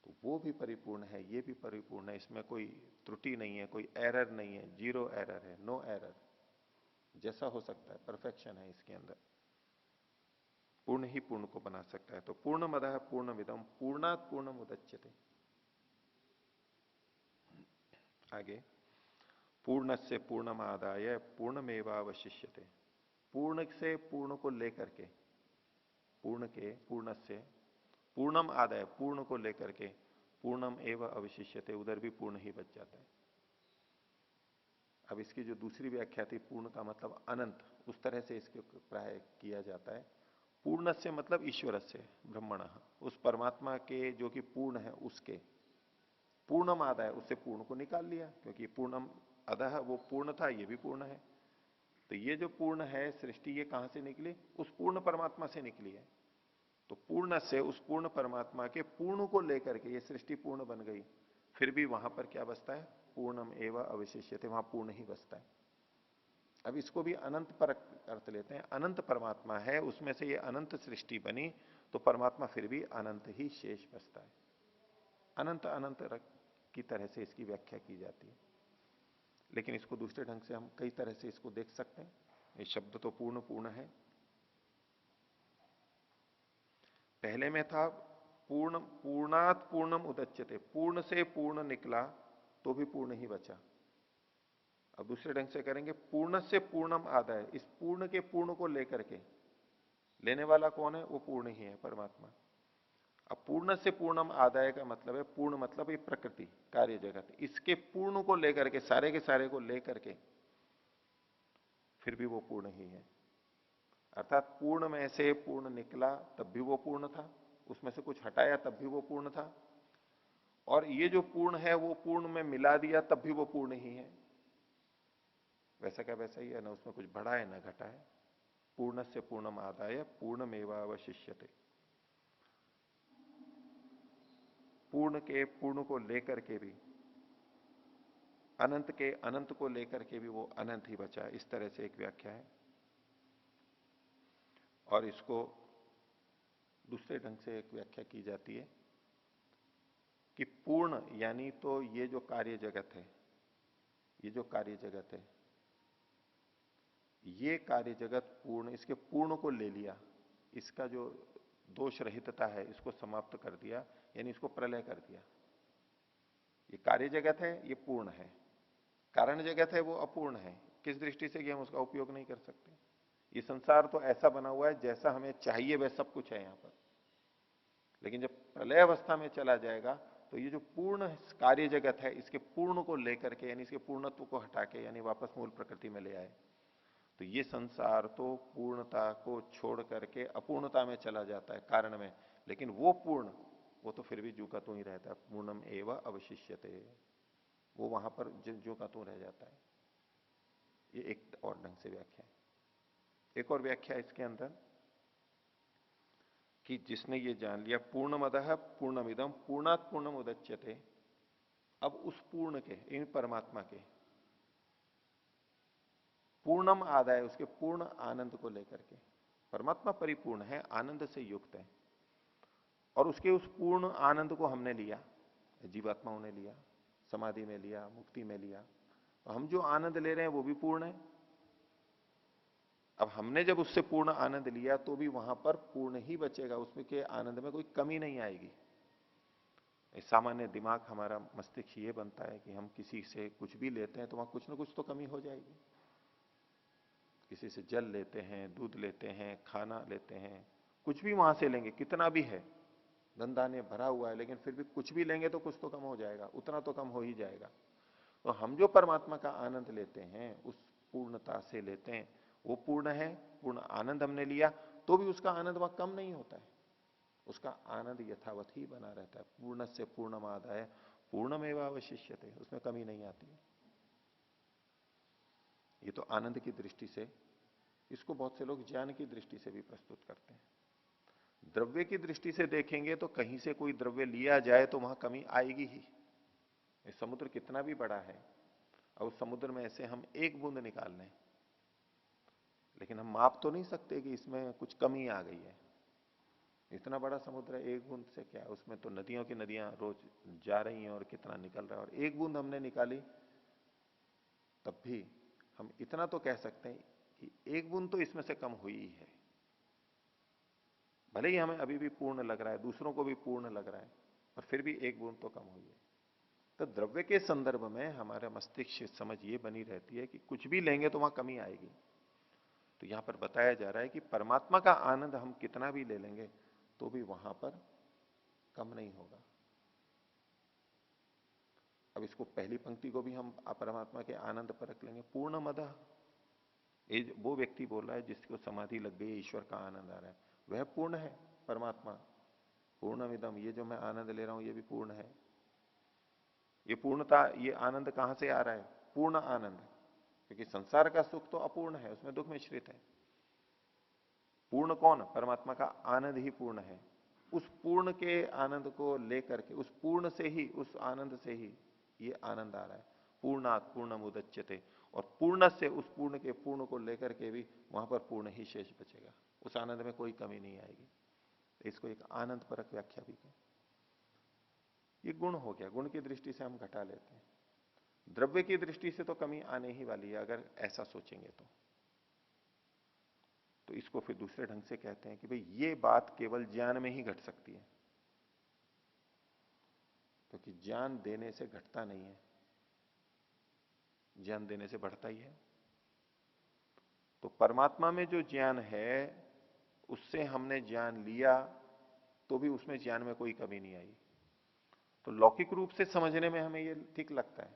तो वो भी परिपूर्ण है, ये भी परिपूर्ण है, इसमें कोई त्रुटि नहीं है, कोई एरर नहीं है, जीरो एरर है, नो एरर। जैसा हो सकता है, परफेक्शन है इसके अंदर। पूर्ण ही पूर्ण को बना सकता है। तो पूर्ण मदः पूर्णमिदं पूर्णात् पूर्णम उदच्यते। आगे, पूर्णस्य पूर्णमादाय पूर्णमेवावशिष्यते। पूर्ण से पूर्ण को लेकर के, पूर्ण के पूर्ण से पूर्णम आदाय, पूर्ण को लेकर के पूर्णम एवं अवशिष्यते, उधर भी पूर्ण ही बच जाता है। अब इसकी जो दूसरी व्याख्या थी, पूर्ण का मतलब अनंत, उस तरह से इसके प्राय किया जाता है। पूर्ण से मतलब ईश्वर से, ब्रह्मण, उस परमात्मा के जो कि पूर्ण है उसके। पूर्णम आदाय, उससे पूर्ण को निकाल लिया, क्योंकि पूर्णम अदह वो पूर्ण था, ये भी पूर्ण है। तो ये जो पूर्ण है सृष्टि, ये कहां से निकली? उस पूर्ण परमात्मा से निकली है। तो पूर्ण से, उस पूर्ण परमात्मा के पूर्ण को लेकर के ये सृष्टि पूर्ण बन गई। फिर भी वहां पर क्या बचता है? पूर्णम एवं अवशिष्यते, वहां पूर्ण ही बचता है। अब इसको भी अनंत पर अर्थ लेते हैं। अनंत परमात्मा है, उसमें से ये अनंत सृष्टि बनी, तो परमात्मा फिर भी अनंत ही शेष बचता है। अनंत अनंत की तरह से इसकी व्याख्या की जाती है। लेकिन इसको दूसरे ढंग से हम कई तरह से इसको देख सकते हैं। ये शब्द तो पूर्ण पूर्ण है। पहले में था पूर्ण, पूर्णात पूर्णम उदच्यते, पूर्ण से पूर्ण निकला तो भी पूर्ण ही बचा। अब दूसरे ढंग से करेंगे, पूर्ण से पूर्णम आदाय, इस पूर्ण के पूर्ण को लेकर के, लेने वाला कौन है? वो पूर्ण ही है, परमात्मा। अब पूर्ण से पूर्णम आदाय का मतलब है, पूर्ण मतलब ये प्रकृति, कार्य जगत, इसके पूर्ण को लेकर के, सारे के सारे को लेकर के फिर भी वो पूर्ण ही है। अर्थात पूर्ण में से पूर्ण निकला तब भी वो पूर्ण था, उसमें से कुछ हटाया तब भी वो पूर्ण था, और ये जो पूर्ण है वो पूर्ण में मिला दिया तब भी वो पूर्ण ही है। वैसा क्या वैसा ही है, ना उसमें कुछ बढ़ा है ना घटा है। पूर्ण से पूर्णम आदाय पूर्णमेवावशिष्यते। पूर्ण के पूर्ण को लेकर के भी, अनंत के अनंत को लेकर के भी वो अनंत ही बचा। इस तरह से एक व्याख्या है। और इसको दूसरे ढंग से एक व्याख्या की जाती है कि पूर्ण यानी तो ये जो कार्य जगत है, ये जो कार्य जगत है, ये कार्य जगत पूर्ण, इसके पूर्ण को ले लिया, इसका जो दोष रहितता है इसको समाप्त कर दिया, यानी इसको प्रलय कर दिया। ये कार्य जगत है, ये पूर्ण है। कारण जगत है, वो अपूर्ण है। किस दृष्टि से कि हम उसका उपयोग नहीं कर सकते। ये संसार तो ऐसा बना हुआ है जैसा हमें चाहिए वह सब कुछ है यहां पर, लेकिन जब प्रलय अवस्था में चला जाएगा तो ये जो पूर्ण कार्य जगत है, इसके पूर्ण को लेकर के, यानी इसके पूर्णत्व को हटा के, यानी वापस मूल प्रकृति में ले आए, तो ये संसार तो पूर्णता को छोड़ करके अपूर्णता में चला जाता है कारण में। लेकिन वो पूर्ण, वो तो फिर भी जू का तू ही रहता है। पूर्णम एवं अवशिष्यते, वो वहां पर जो का तू रह जाता है। ये एक और ढंग से व्याख्या है। एक और व्याख्या इसके अंदर कि जिसने ये जान लिया पूर्णमदः पूर्णमिदम पूर्णात् पूर्णम उदच्यते, अब उस पूर्ण के, इन परमात्मा के पूर्णम आदाय, उसके पूर्ण आनंद को लेकर के, परमात्मा परिपूर्ण है, आनंद से युक्त है, और उसके उस पूर्ण आनंद को हमने लिया, जीवात्माओं ने लिया, समाधि में लिया, मुक्ति में लिया, तो हम जो आनंद ले रहे हैं वो भी पूर्ण है। अब हमने जब उससे पूर्ण आनंद लिया तो भी वहां पर पूर्ण ही बचेगा, उसमें के आनंद में कोई कमी नहीं आएगी। सामान्य दिमाग हमारा, मस्तिष्क ये बनता है कि हम किसी से कुछ भी लेते हैं तो वहां कुछ ना कुछ तो कमी हो जाएगी। किसी से जल लेते हैं, दूध लेते हैं, खाना लेते हैं, कुछ भी वहां से लेंगे, कितना भी है, धंधा ने भरा हुआ है, लेकिन फिर भी कुछ भी लेंगे तो कुछ तो कम हो जाएगा, उतना तो कम हो ही जाएगा। तो हम जो परमात्मा का आनंद लेते हैं, उस पूर्णता से लेते हैं, वो पूर्ण है, पूर्ण आनंद हमने लिया, तो भी उसका आनंद वहां कम नहीं होता है, उसका आनंद यथावत ही बना रहता है। पूर्ण से पूर्णमादाय पूर्णमेव अवशिष्यते, उसमें कमी नहीं आती है। ये तो आनंद की दृष्टि से, इसको बहुत से लोग ज्ञान की दृष्टि से भी प्रस्तुत करते हैं। द्रव्य की दृष्टि से देखेंगे तो कहीं से कोई द्रव्य लिया जाए तो वहां कमी आएगी ही। ये समुद्र कितना भी बड़ा है, और उस समुद्र में से हम एक बूंद निकाल लें, लेकिन हम माप तो नहीं सकते कि इसमें कुछ कमी आ गई है। इतना बड़ा समुद्र है, एक बूंद से क्या है, उसमें तो नदियों की नदियां रोज जा रही हैं और कितना निकल रहा है, और एक बूंद हमने निकाली, तब भी हम इतना तो कह सकते हैं कि एक बूंद तो इसमें से कम हुई ही है। भले ही हमें अभी भी पूर्ण लग रहा है, दूसरों को भी पूर्ण लग रहा है, पर फिर भी एक बूंद तो कम हुई है। तो द्रव्य के संदर्भ में हमारे मस्तिष्क समझ ये बनी रहती है कि कुछ भी लेंगे तो वहां कमी आएगी। तो यहां पर बताया जा रहा है कि परमात्मा का आनंद हम कितना भी ले लेंगे तो भी वहां पर कम नहीं होगा। अब इसको पहली पंक्ति को भी हम परमात्मा के आनंद पर रख लेंगे। पूर्ण मद, वो व्यक्ति बोल रहा है जिसको समाधि लग गई, ईश्वर का आनंद आ रहा है, वह पूर्ण है परमात्मा। पूर्णमिदम, ये जो मैं आनंद ले रहा हूं ये भी पूर्ण है। ये पूर्णता, ये आनंद कहां से आ रहा है? पूर्ण आनंद, क्योंकि संसार का सुख तो अपूर्ण है, उसमें दुख मिश्रित है। पूर्ण कौन? परमात्मा का आनंद ही पूर्ण है। उस पूर्ण के आनंद को लेकर के, उस पूर्ण से ही, उस आनंद से ही ये आनंद आ रहा है। पूर्णात पूर्ण मुदच्यते, और पूर्ण से, उस पूर्ण के पूर्ण को लेकर के भी वहां पर पूर्ण ही शेष बचेगा, उस आनंद में कोई कमी नहीं आएगी। इसको एक आनंद परक व्याख्या भी कहें। ये गुण हो गया, गुण की दृष्टि से हम घटा लेते हैं। द्रव्य की दृष्टि से तो कमी आने ही वाली है अगर ऐसा सोचेंगे तो इसको फिर दूसरे ढंग से कहते हैं कि भाई ये बात केवल ज्ञान में ही घट सकती है, क्योंकि ज्ञान देने से घटता नहीं है, ज्ञान देने से बढ़ता ही है। तो परमात्मा में जो ज्ञान है, उससे हमने ज्ञान लिया तो भी उसमें ज्ञान में कोई कमी नहीं आई। तो लौकिक रूप से समझने में हमें ये ठीक लगता है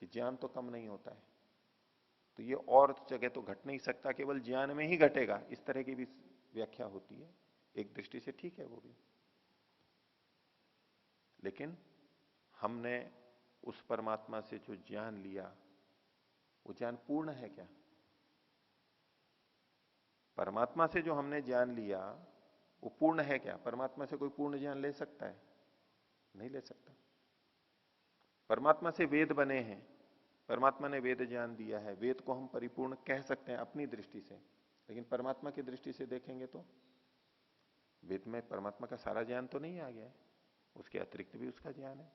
कि ज्ञान तो कम नहीं होता है, तो ये और जगह तो घट नहीं सकता, केवल ज्ञान में ही घटेगा, इस तरह की भी व्याख्या होती है। एक दृष्टि से ठीक है वो भी, लेकिन हमने उस परमात्मा से जो ज्ञान लिया, वो ज्ञान पूर्ण है क्या? परमात्मा से जो हमने ज्ञान लिया वो पूर्ण है क्या? परमात्मा से कोई पूर्ण ज्ञान ले सकता है? नहीं ले सकता। परमात्मा से वेद बने हैं, परमात्मा ने वेद ज्ञान दिया है, वेद को हम परिपूर्ण कह सकते हैं अपनी दृष्टि से, लेकिन परमात्मा की दृष्टि से देखेंगे तो वेद में परमात्मा का सारा ज्ञान तो नहीं आ गया है, उसके अतिरिक्त भी उसका ज्ञान है।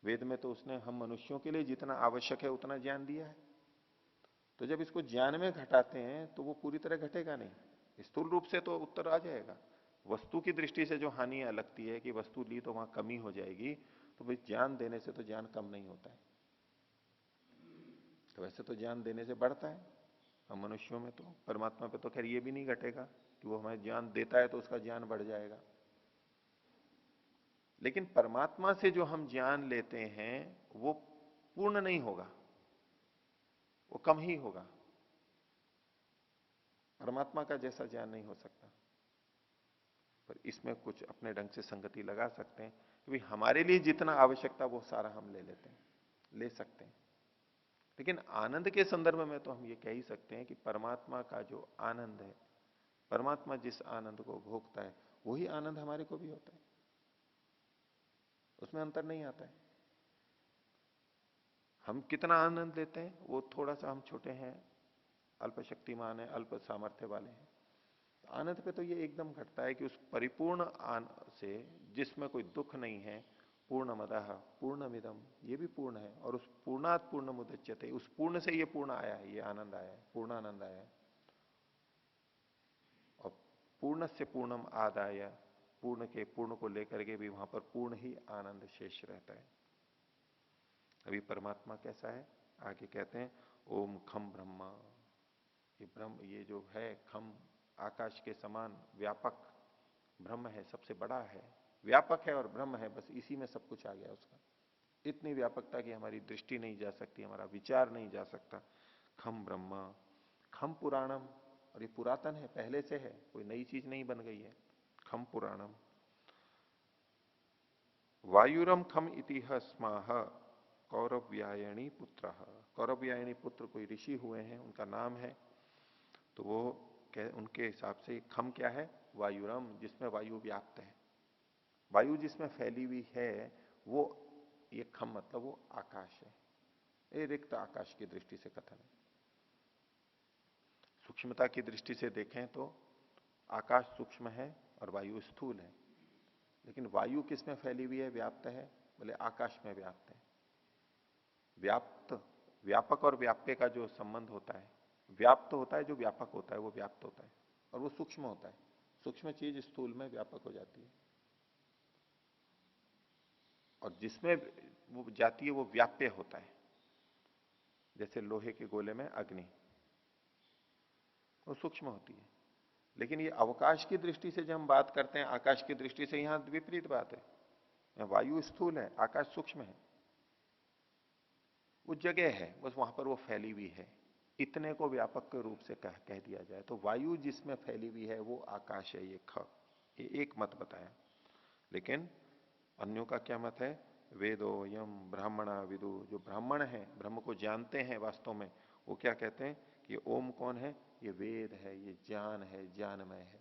वेद में तो उसने हम मनुष्यों के लिए जितना आवश्यक है उतना ज्ञान दिया है। तो जब इसको ज्ञान में घटाते हैं तो वो पूरी तरह घटेगा नहीं, स्थूल रूप से तो उत्तर आ जाएगा। वस्तु की दृष्टि से जो हानि लगती है कि वस्तु ली तो वहां कमी हो जाएगी, तो भाई ज्ञान देने से तो ज्ञान कम नहीं होता है। तो वैसे तो ज्ञान देने से बढ़ता है हम मनुष्यों में, तो परमात्मा पे तो खैर ये भी नहीं घटेगा कि वो हमें ज्ञान देता है तो उसका ज्ञान बढ़ जाएगा। लेकिन परमात्मा से जो हम ज्ञान लेते हैं वो पूर्ण नहीं होगा, वो कम ही होगा। परमात्मा का जैसा ज्ञान नहीं हो सकता। पर इसमें कुछ अपने ढंग से संगति लगा सकते हैं कि हमारे लिए जितना आवश्यकता वो सारा हम ले लेते हैं, ले सकते हैं। लेकिन आनंद के संदर्भ में तो हम ये कह ही सकते हैं कि परमात्मा का जो आनंद है, परमात्मा जिस आनंद को भोगता है वही आनंद हमारे को भी होता है, उसमें अंतर नहीं आता है। हम कितना आनंद लेते हैं वो थोड़ा सा, हम छोटे हैं, अल्प शक्तिमान है, अल्प सामर्थ्य वाले हैं। आनंद पे तो ये एकदम घटता है कि उस परिपूर्ण से जिसमें कोई दुख नहीं है, पूर्ण मदः पूर्णमिदम, ये भी पूर्ण है, और उस पूर्णात पूर्ण मुदच्यते, उस पूर्ण से ये पूर्ण आया है, ये आनंद आया है, पूर्ण आनंद आया है। और पूर्ण से पूर्णम आदाय, पूर्ण के पूर्ण को लेकर के भी वहां पर पूर्ण ही आनंद शेष रहता है। अभी परमात्मा कैसा है आगे कहते हैं, ओम खम ब्रह्मा, ये ब्रह्म, ये जो है खम, आकाश के समान व्यापक ब्रह्म है, सबसे बड़ा है, व्यापक है और ब्रह्म है, बस इसी में सब कुछ आ गया उसका। इतनी व्यापकता की हमारी दृष्टि नहीं जा सकती, हमारा विचार नहीं जा सकता। खम ब्रह्म, खम पुराणम, और ये पुरातन है, पहले से है, कोई नई चीज नहीं बन गई है। खम पुराणम। वायुरम खम इतिह स्माह कौरव्यायणी पुत्र। कौरव्यायणी पुत्र कोई ऋषि हुए हैं, उनका नाम है। तो वो उनके हिसाब से खम क्या है? वायुरम, जिसमें वायु व्याप्त है, वायु जिसमें फैली हुई है, वो ये खम मतलब वो आकाश है। ये रिक्त आकाश की दृष्टि से कथन है। सूक्ष्मता की दृष्टि से देखें तो आकाश सूक्ष्म है और वायु स्थूल है, लेकिन वायु किसमें फैली हुई है, व्याप्त है? बोले आकाश में व्याप्त है। व्याप्त, व्यापक और व्याप्य का जो संबंध होता है, व्याप्त होता है जो व्यापक होता है, वो व्याप्त होता है, और वो सूक्ष्म होता है। सूक्ष्म चीज स्थूल में व्यापक हो जाती है, और जिसमें वो जाती है वो व्याप्य होता है। जैसे लोहे के गोले में अग्नि, वो सूक्ष्म होती है। लेकिन ये अवकाश की दृष्टि से जब हम बात करते हैं, आकाश की दृष्टि से, यहां विपरीत बात है। यहाँ वायु स्थूल है, आकाश सूक्ष्म है। वो जगह है, बस वहां पर वो फैली हुई है, इतने को व्यापक के रूप से कह दिया जाए तो वायु जिसमें फैली हुई है वो आकाश है, ये ख। ये एक मत बताया। लेकिन अन्यों का क्या मत है? वेदो यम ब्राह्मणा विदु, जो ब्राह्मण है, ब्रह्म को जानते हैं वास्तव में, वो क्या कहते हैं कि ओम कौन है? ये वेद है, ये ज्ञान है, ज्ञानमय है।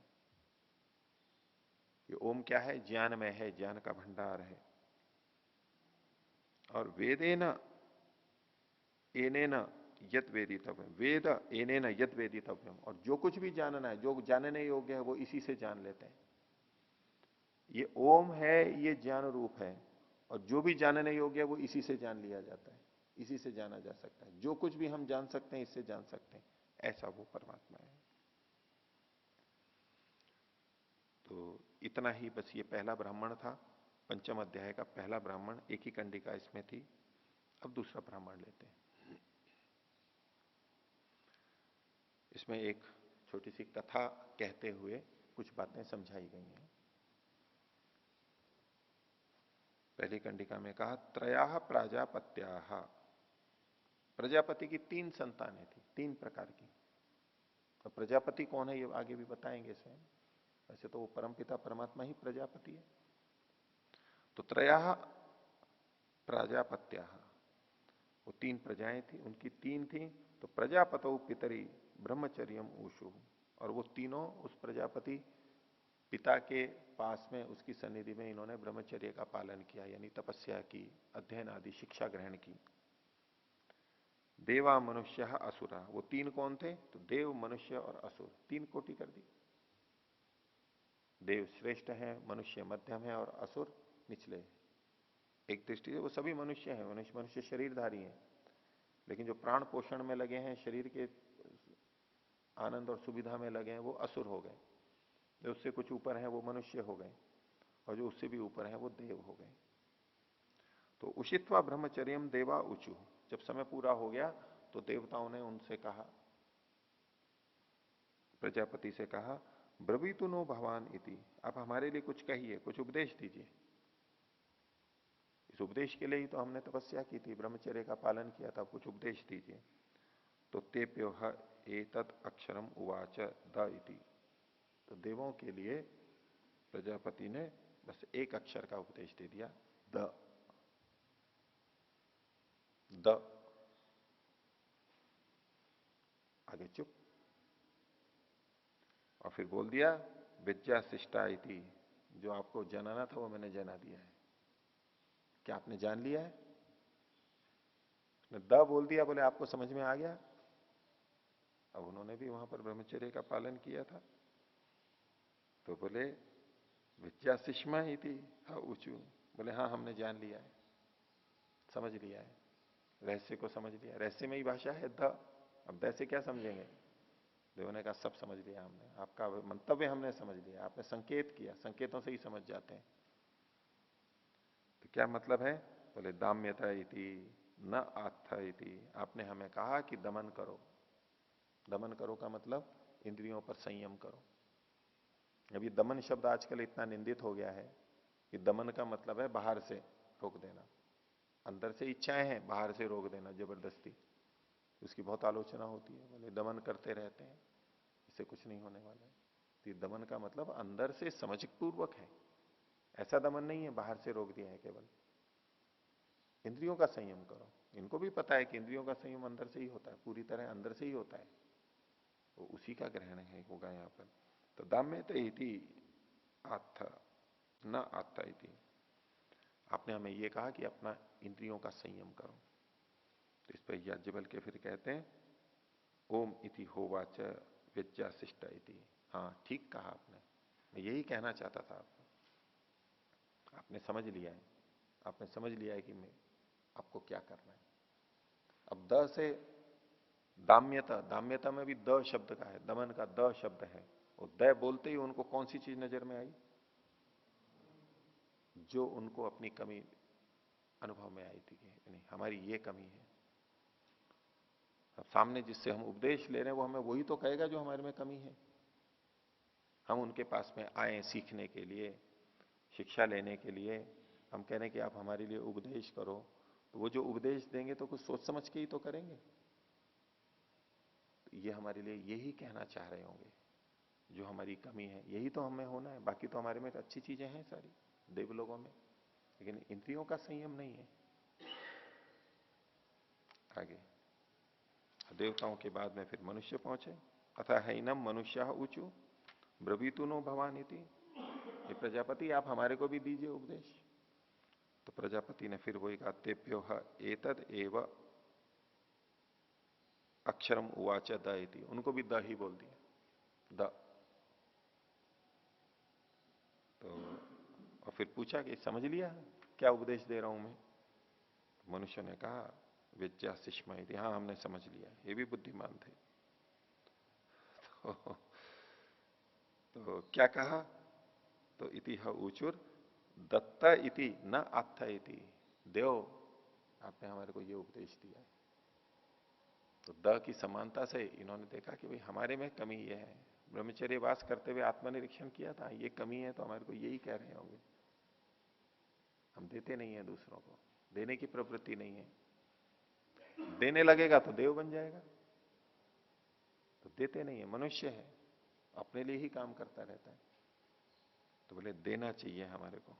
ये ओम क्या है? ज्ञानमय है, ज्ञान का भंडार है। और वेदेन एनेन यत वेदितव्यम, वेद एनेन यत वेदितव्यम, और जो कुछ भी जानना है, जो जानने योग्य है, वो इसी से जान लेते हैं। ये ओम है, ये ज्ञान रूप है, और जो भी जानने योग्य है वो इसी से जान लिया जाता है, इसी से जाना जा सकता है। जो कुछ भी हम जान सकते हैं इससे जान सकते हैं, ऐसा वो परमात्मा है। तो इतना ही बस, ये पहला ब्राह्मण था, पंचम अध्याय का पहला ब्राह्मण, एक ही कंडिका इसमें थी। अब दूसरा ब्राह्मण लेते हैं। इसमें एक छोटी सी कथा कहते हुए कुछ बातें समझाई गई हैं। पहली कंडिका में कहा त्रया प्राजापत्या, प्रजापति की 3 संतानें थी, 3 प्रकार की। तो प्रजापति कौन है ये आगे भी बताएंगे इसमें। वैसे तो वो परमपिता परमात्मा ही प्रजापति है। तो त्रया प्राजापत्या, वो 3 प्रजाएं थी, उनकी 3 थी। तो प्रजापतो पितरी ब्रह्मचर्यम ऊषु, और वो तीनों उस प्रजापति पिता के पास में, उसकी सन्निधि में इन्होंने ब्रह्मचर्य का पालन किया, यानी तपस्या की, अध्ययन आदि शिक्षा ग्रहण की। देवा मनुष्य असुरा, वो 3 कौन थे? तो देव, मनुष्य और असुर, 3 कोटि कर दी। देव श्रेष्ठ है, मनुष्य मध्यम है, और असुर निचले। एक दृष्टि से वो सभी मनुष्य हैं, मनुष्य शरीरधारी हैं, लेकिन जो प्राण पोषण में लगे हैं, शरीर के आनंद और सुविधा में लगे हैं, वो असुर हो गए। जो उससे कुछ ऊपर है वो मनुष्य हो गए, और जो उससे भी ऊपर है वो देव हो गए। तो उषित्वा ब्रह्मचर्यम देवा ऊचु, जब समय पूरा हो गया तो देवताओं ने उनसे कहा, प्रजापति से कहा, ब्रवीतु नो भगवान इति, आप हमारे लिए कुछ कहिए, कुछ उपदेश दीजिए। इस उपदेश के लिए ही तो हमने तपस्या की थी, ब्रह्मचर्य का पालन किया था, कुछ उपदेश दीजिए। तो तेप्यो एतत् अक्षरम उवाच द इति, तो देवों के लिए प्रजापति ने बस एक अक्षर का उपदेश दे दिया, द। द, आगे चुप। और फिर बोल दिया विद्या शिष्टा इति, जो आपको जनाना था वो मैंने जना दिया है। क्या आपने जान लिया है? द बोल दिया, बोले आपको समझ में आ गया। अब उन्होंने भी वहां पर ब्रह्मचर्य का पालन किया था, तो बोले विद्या शिष्मा ही थी, हाँ ऊंचू, बोले हाँ हमने जान लिया है, समझ लिया है, रहस्य को समझ लिया। रहस्य में ही भाषा है द, अब द से क्या समझेंगे? देवों ने कहा सब समझ लिया हमने, आपका मंतव्य हमने समझ लिया, आपने संकेत किया, संकेतों से ही समझ जाते हैं। तो क्या मतलब है? बोले दाम्यता इति न आत्थ इति, आपने हमें कहा कि दमन करो। दमन करो का मतलब इंद्रियों पर संयम करो। अभी दमन शब्द आजकल इतना निंदित हो गया है कि दमन का मतलब है बाहर से रोक देना। अंदर से इच्छाएं हैं, बाहर से रोक देना जबरदस्ती। उसकी बहुत आलोचना होती है, बोले दमन करते रहते हैं, इससे कुछ नहीं होने वाला है। तो दमन का मतलब अंदर से समझ पूर्वक है, ऐसा दमन नहीं है बाहर से रोक दिया है केवल। इंद्रियों का संयम करो, इनको भी पता है कि इंद्रियों का संयम अंदर से ही होता है, पूरी तरह अंदर से ही होता है, तो उसी का ग्रहण है होगा यहाँ पर। तो दाम्यत इति आत्थ न आत्था इति, आपने हमें ये कहा कि अपना इंद्रियों का संयम करो। तो इस पर याज्ञवल के फिर कहते हैं ओम इति होवाच विद्याशिष्ट इति। हाँ ठीक कहा आपने, मैं यही कहना चाहता था आपको, आपने समझ लिया है, आपने समझ लिया है कि मैं आपको क्या करना है। अब द से दाम्यता, दाम्यता में भी द शब्द का है, दमन का द शब्द है, वो द बोलते ही उनको कौन सी चीज नजर में आई? जो उनको अपनी कमी अनुभव में आई थी कि नहीं हमारी ये कमी है। अब सामने जिससे हम उपदेश ले रहे हैं वो हमें वही तो कहेगा जो हमारे में कमी है। हम उनके पास में आए सीखने के लिए, शिक्षा लेने के लिए, हम कह रहे हैं कि आप हमारे लिए उपदेश करो, तो वो जो उपदेश देंगे तो कुछ सोच समझ के ही तो करेंगे। तो ये हमारे लिए यही कहना चाह रहे होंगे, जो हमारी कमी है यही तो हमें होना है, बाकी तो हमारे में अच्छी चीजें हैं सारी देवलोगों में, लेकिन इंद्रियों का संयम नहीं है। आगे देवताओं के बाद में फिर मनुष्य पहुंचे। अतः हैनम मनुष्य ऊंचू ब्रवीतुनो भवान इति, ये प्रजापति आप हमारे को भी दीजिए उपदेश। तो प्रजापति ने फिर वही कहा तेभ्यो एतद एव अक्षरम उवाच द इति, उनको भी द ही बोल दिया, द। तो और फिर पूछा कि समझ लिया क्या उपदेश दे रहा हूं मैं? मनुष्य ने कहा विद्या शिष्मा इति, हाँ हमने समझ लिया, ये भी बुद्धिमान थे। तो क्या कहा? तो इति ऊचुर दत्ता इति न आत्था इति, देव आपने हमारे को ये उपदेश दिया है। तो द की समानता से इन्होंने देखा कि भाई हमारे में कमी ये है, ब्रह्मचर्य वास करते हुए आत्मनिरीक्षण किया था, ये कमी है तो हमारे को यही कह रहे होंगे। हम देते नहीं है दूसरों को, देने की प्रवृत्ति नहीं है, देने लगेगा तो देव बन जाएगा, तो देते नहीं है, मनुष्य है, अपने लिए ही काम करता रहता है। तो बोले देना चाहिए हमारे को।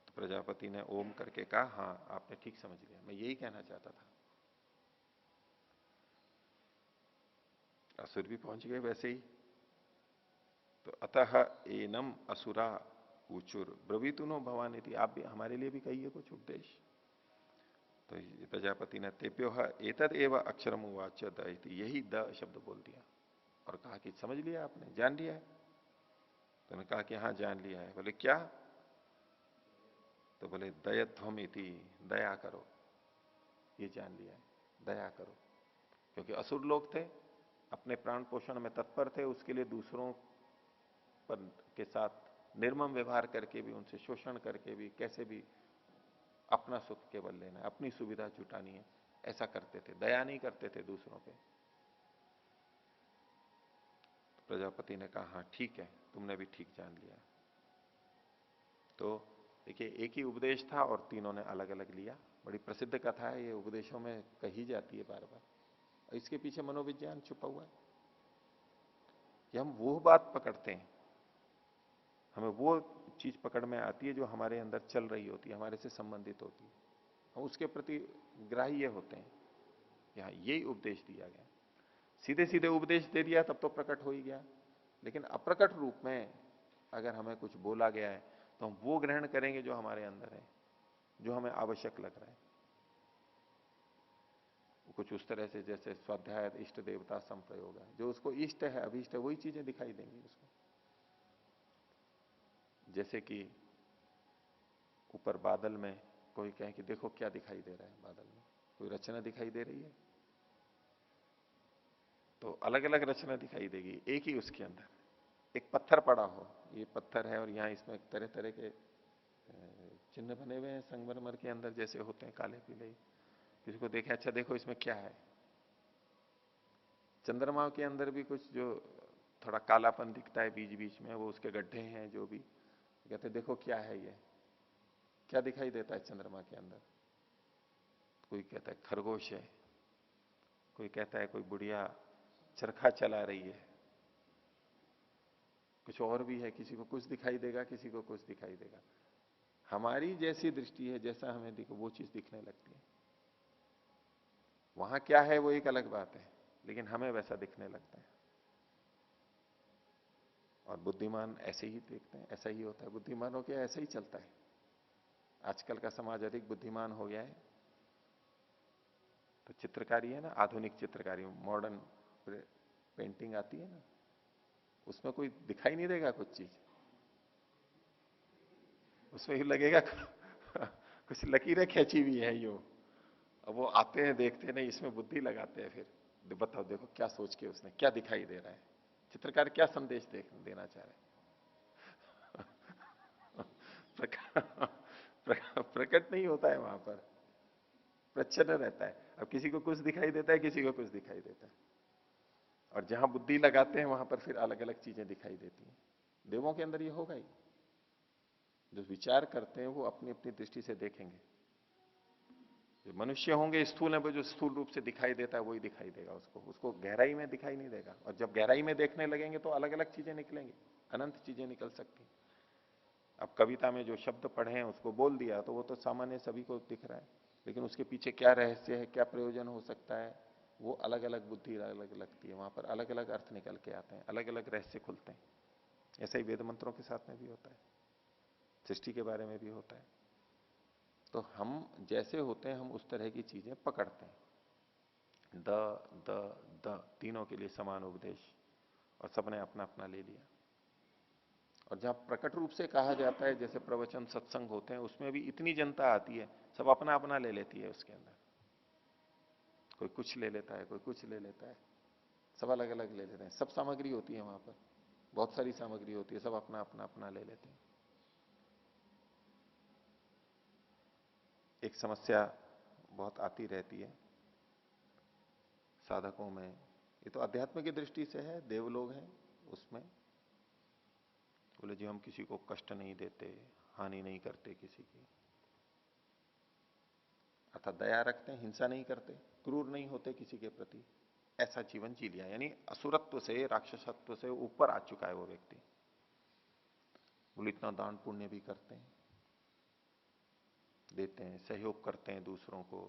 तो प्रजापति ने ओम करके कहा हाँ आपने ठीक समझ लिया, मैं यही कहना चाहता था। असुर भी पहुंच गए वैसे ही। तो अतः एनम असुरा ऊचुर ब्रवीतुनो भवान इति, आप भी हमारे लिए भी कहिए कुछ उपदेश। तो प्रजापति ने तेप्यो एतद एव अक्षरम उवाच द इति, यही द शब्द बोल दिया और कहा कि समझ लिया आपने, जान लिया है? तो उन्होंने कहा कि हाँ जान लिया है। बोले क्या? तो बोले दयध्वम इति, दया करो, ये जान लिया है, दया करो। क्योंकि असुर लोग थे, अपने प्राण पोषण में तत्पर थे, उसके लिए दूसरों पर के साथ निर्मम व्यवहार करके भी, उनसे शोषण करके भी, कैसे भी अपना सुख केवल लेना है, अपनी सुविधा जुटानी है, ऐसा करते थे, दया नहीं करते थे दूसरों पे। तो प्रजापति ने कहा हाँ ठीक है, तुमने भी ठीक जान लिया। तो देखिए एक ही उपदेश था और तीनों ने अलग अलग लिया। बड़ी प्रसिद्ध कथा है ये, उपदेशों में कही जाती है बार बार। इसके पीछे मनोविज्ञान छुपा हुआ है कि हम वो बात पकड़ते हैं, हमें वो चीज पकड़ में आती है जो हमारे अंदर चल रही होती है, हमारे से संबंधित होती है, हम उसके प्रति ग्राह्य होते हैं। यहाँ यही उपदेश दिया गया, सीधे सीधे उपदेश दे दिया तब तो प्रकट हो ही गया, लेकिन अप्रकट रूप में अगर हमें कुछ बोला गया है तो हम वो ग्रहण करेंगे जो हमारे अंदर है, जो हमें आवश्यक लग रहा है। कुछ उस तरह से जैसे स्वाध्याय इष्ट देवता संप्रयोग है, जो उसको इष्ट है अभिष्ट है वही चीजें दिखाई देंगी उसको। जैसे कि ऊपर बादल में कोई कहे कि देखो क्या दिखाई दे रहा है बादल में, कोई रचना दिखाई दे रही है, तो अलग अलग रचना दिखाई देगी एक ही उसके अंदर। एक पत्थर पड़ा हो, ये पत्थर है और यहाँ इसमें तरह तरह के चिन्ह बने हुए हैं संगमरमर के अंदर जैसे होते हैं काले पीले, किसी को देखे अच्छा देखो इसमें क्या है। चंद्रमा के अंदर भी कुछ जो थोड़ा कालापन दिखता है बीच बीच में, वो उसके गड्ढे हैं जो भी, कहते देखो क्या है ये, क्या दिखाई देता है चंद्रमा के अंदर? कोई कहता है खरगोश है, कोई कहता है कोई बुढ़िया चरखा चला रही है, कुछ और भी है, किसी को कुछ दिखाई देगा, किसी को कुछ दिखाई देगा। हमारी जैसी दृष्टि है, जैसा हमें दिखो वो चीज दिखने लगती है। वहां क्या है वो एक अलग बात है, लेकिन हमें वैसा दिखने लगता है। और बुद्धिमान ऐसे ही देखते हैं, ऐसा ही होता है। बुद्धिमानों के ऐसा ही चलता है। आजकल का समाज अधिक बुद्धिमान हो गया है, तो चित्रकारी है ना, आधुनिक चित्रकारी, मॉडर्न पेंटिंग आती है ना, उसमें कोई दिखाई नहीं देगा कुछ चीज, उसमें ही लगेगा कुछ लकीरें खींची हुई है यो। अब वो आते हैं, देखते हैं, नहीं इसमें बुद्धि लगाते हैं, फिर बताओ देखो क्या सोच के उसने क्या दिखाई दे रहा है, चित्रकार क्या संदेश देना चाह रहे हैं। प्रकट नहीं होता है वहां पर, प्रच्छन्न रहता है। अब किसी को कुछ दिखाई देता है, किसी को कुछ दिखाई देता है, और जहां बुद्धि लगाते हैं वहां पर फिर अलग अलग चीजें दिखाई देती हैं। देवों के अंदर ये होगा ही, जो विचार करते हैं वो अपनी अपनी दृष्टि से देखेंगे। जो मनुष्य होंगे स्थूल है, वो जो स्थूल रूप से दिखाई देता है वही दिखाई देगा उसको, उसको गहराई में दिखाई नहीं देगा। और जब गहराई में देखने लगेंगे तो अलग अलग चीजें निकलेंगी, अनंत चीजें निकल सकती। अब कविता में जो शब्द पढ़े हैं उसको बोल दिया तो वो तो सामान्य सभी को दिख रहा है, लेकिन उसके पीछे क्या रहस्य है, क्या प्रयोजन हो सकता है, वो अलग अलग बुद्धि अलग लगती है। वहां पर अलग अलग अर्थ निकल के आते हैं, अलग अलग रहस्य खुलते हैं। ऐसा ही वेद मंत्रों के साथ में भी होता है, सृष्टि के बारे में भी होता है। तो हम जैसे होते हैं हम उस तरह की चीजें पकड़ते हैं। द द द तीनों के लिए समान उपदेश, और सबने अपना अपना ले लिया। और जहां प्रकट रूप से कहा जाता है, जैसे प्रवचन सत्संग होते हैं, उसमें भी इतनी जनता आती है, सब अपना अपना ले लेती है उसके अंदर। कोई कुछ ले लेता है, कोई कुछ ले लेता है, सब अलग अलग ले लेते हैं। सब सामग्री होती है वहां पर, बहुत सारी सामग्री होती है, सब अपना अपना अपना ले लेते हैं। एक समस्या बहुत आती रहती है साधकों में, ये तो अध्यात्म की दृष्टि से है, देव लोग हैं उसमें। बोले जी हम किसी को कष्ट नहीं देते, हानि नहीं करते किसी की, अर्थात दया रखते हैं, हिंसा नहीं करते, क्रूर नहीं होते किसी के प्रति, ऐसा जीवन जी लिया। यानी असुरत्व से, राक्षसत्व से ऊपर आ चुका है वो व्यक्ति। बोले इतना दान पुण्य भी करते हैं, देते हैं, सहयोग करते हैं दूसरों को,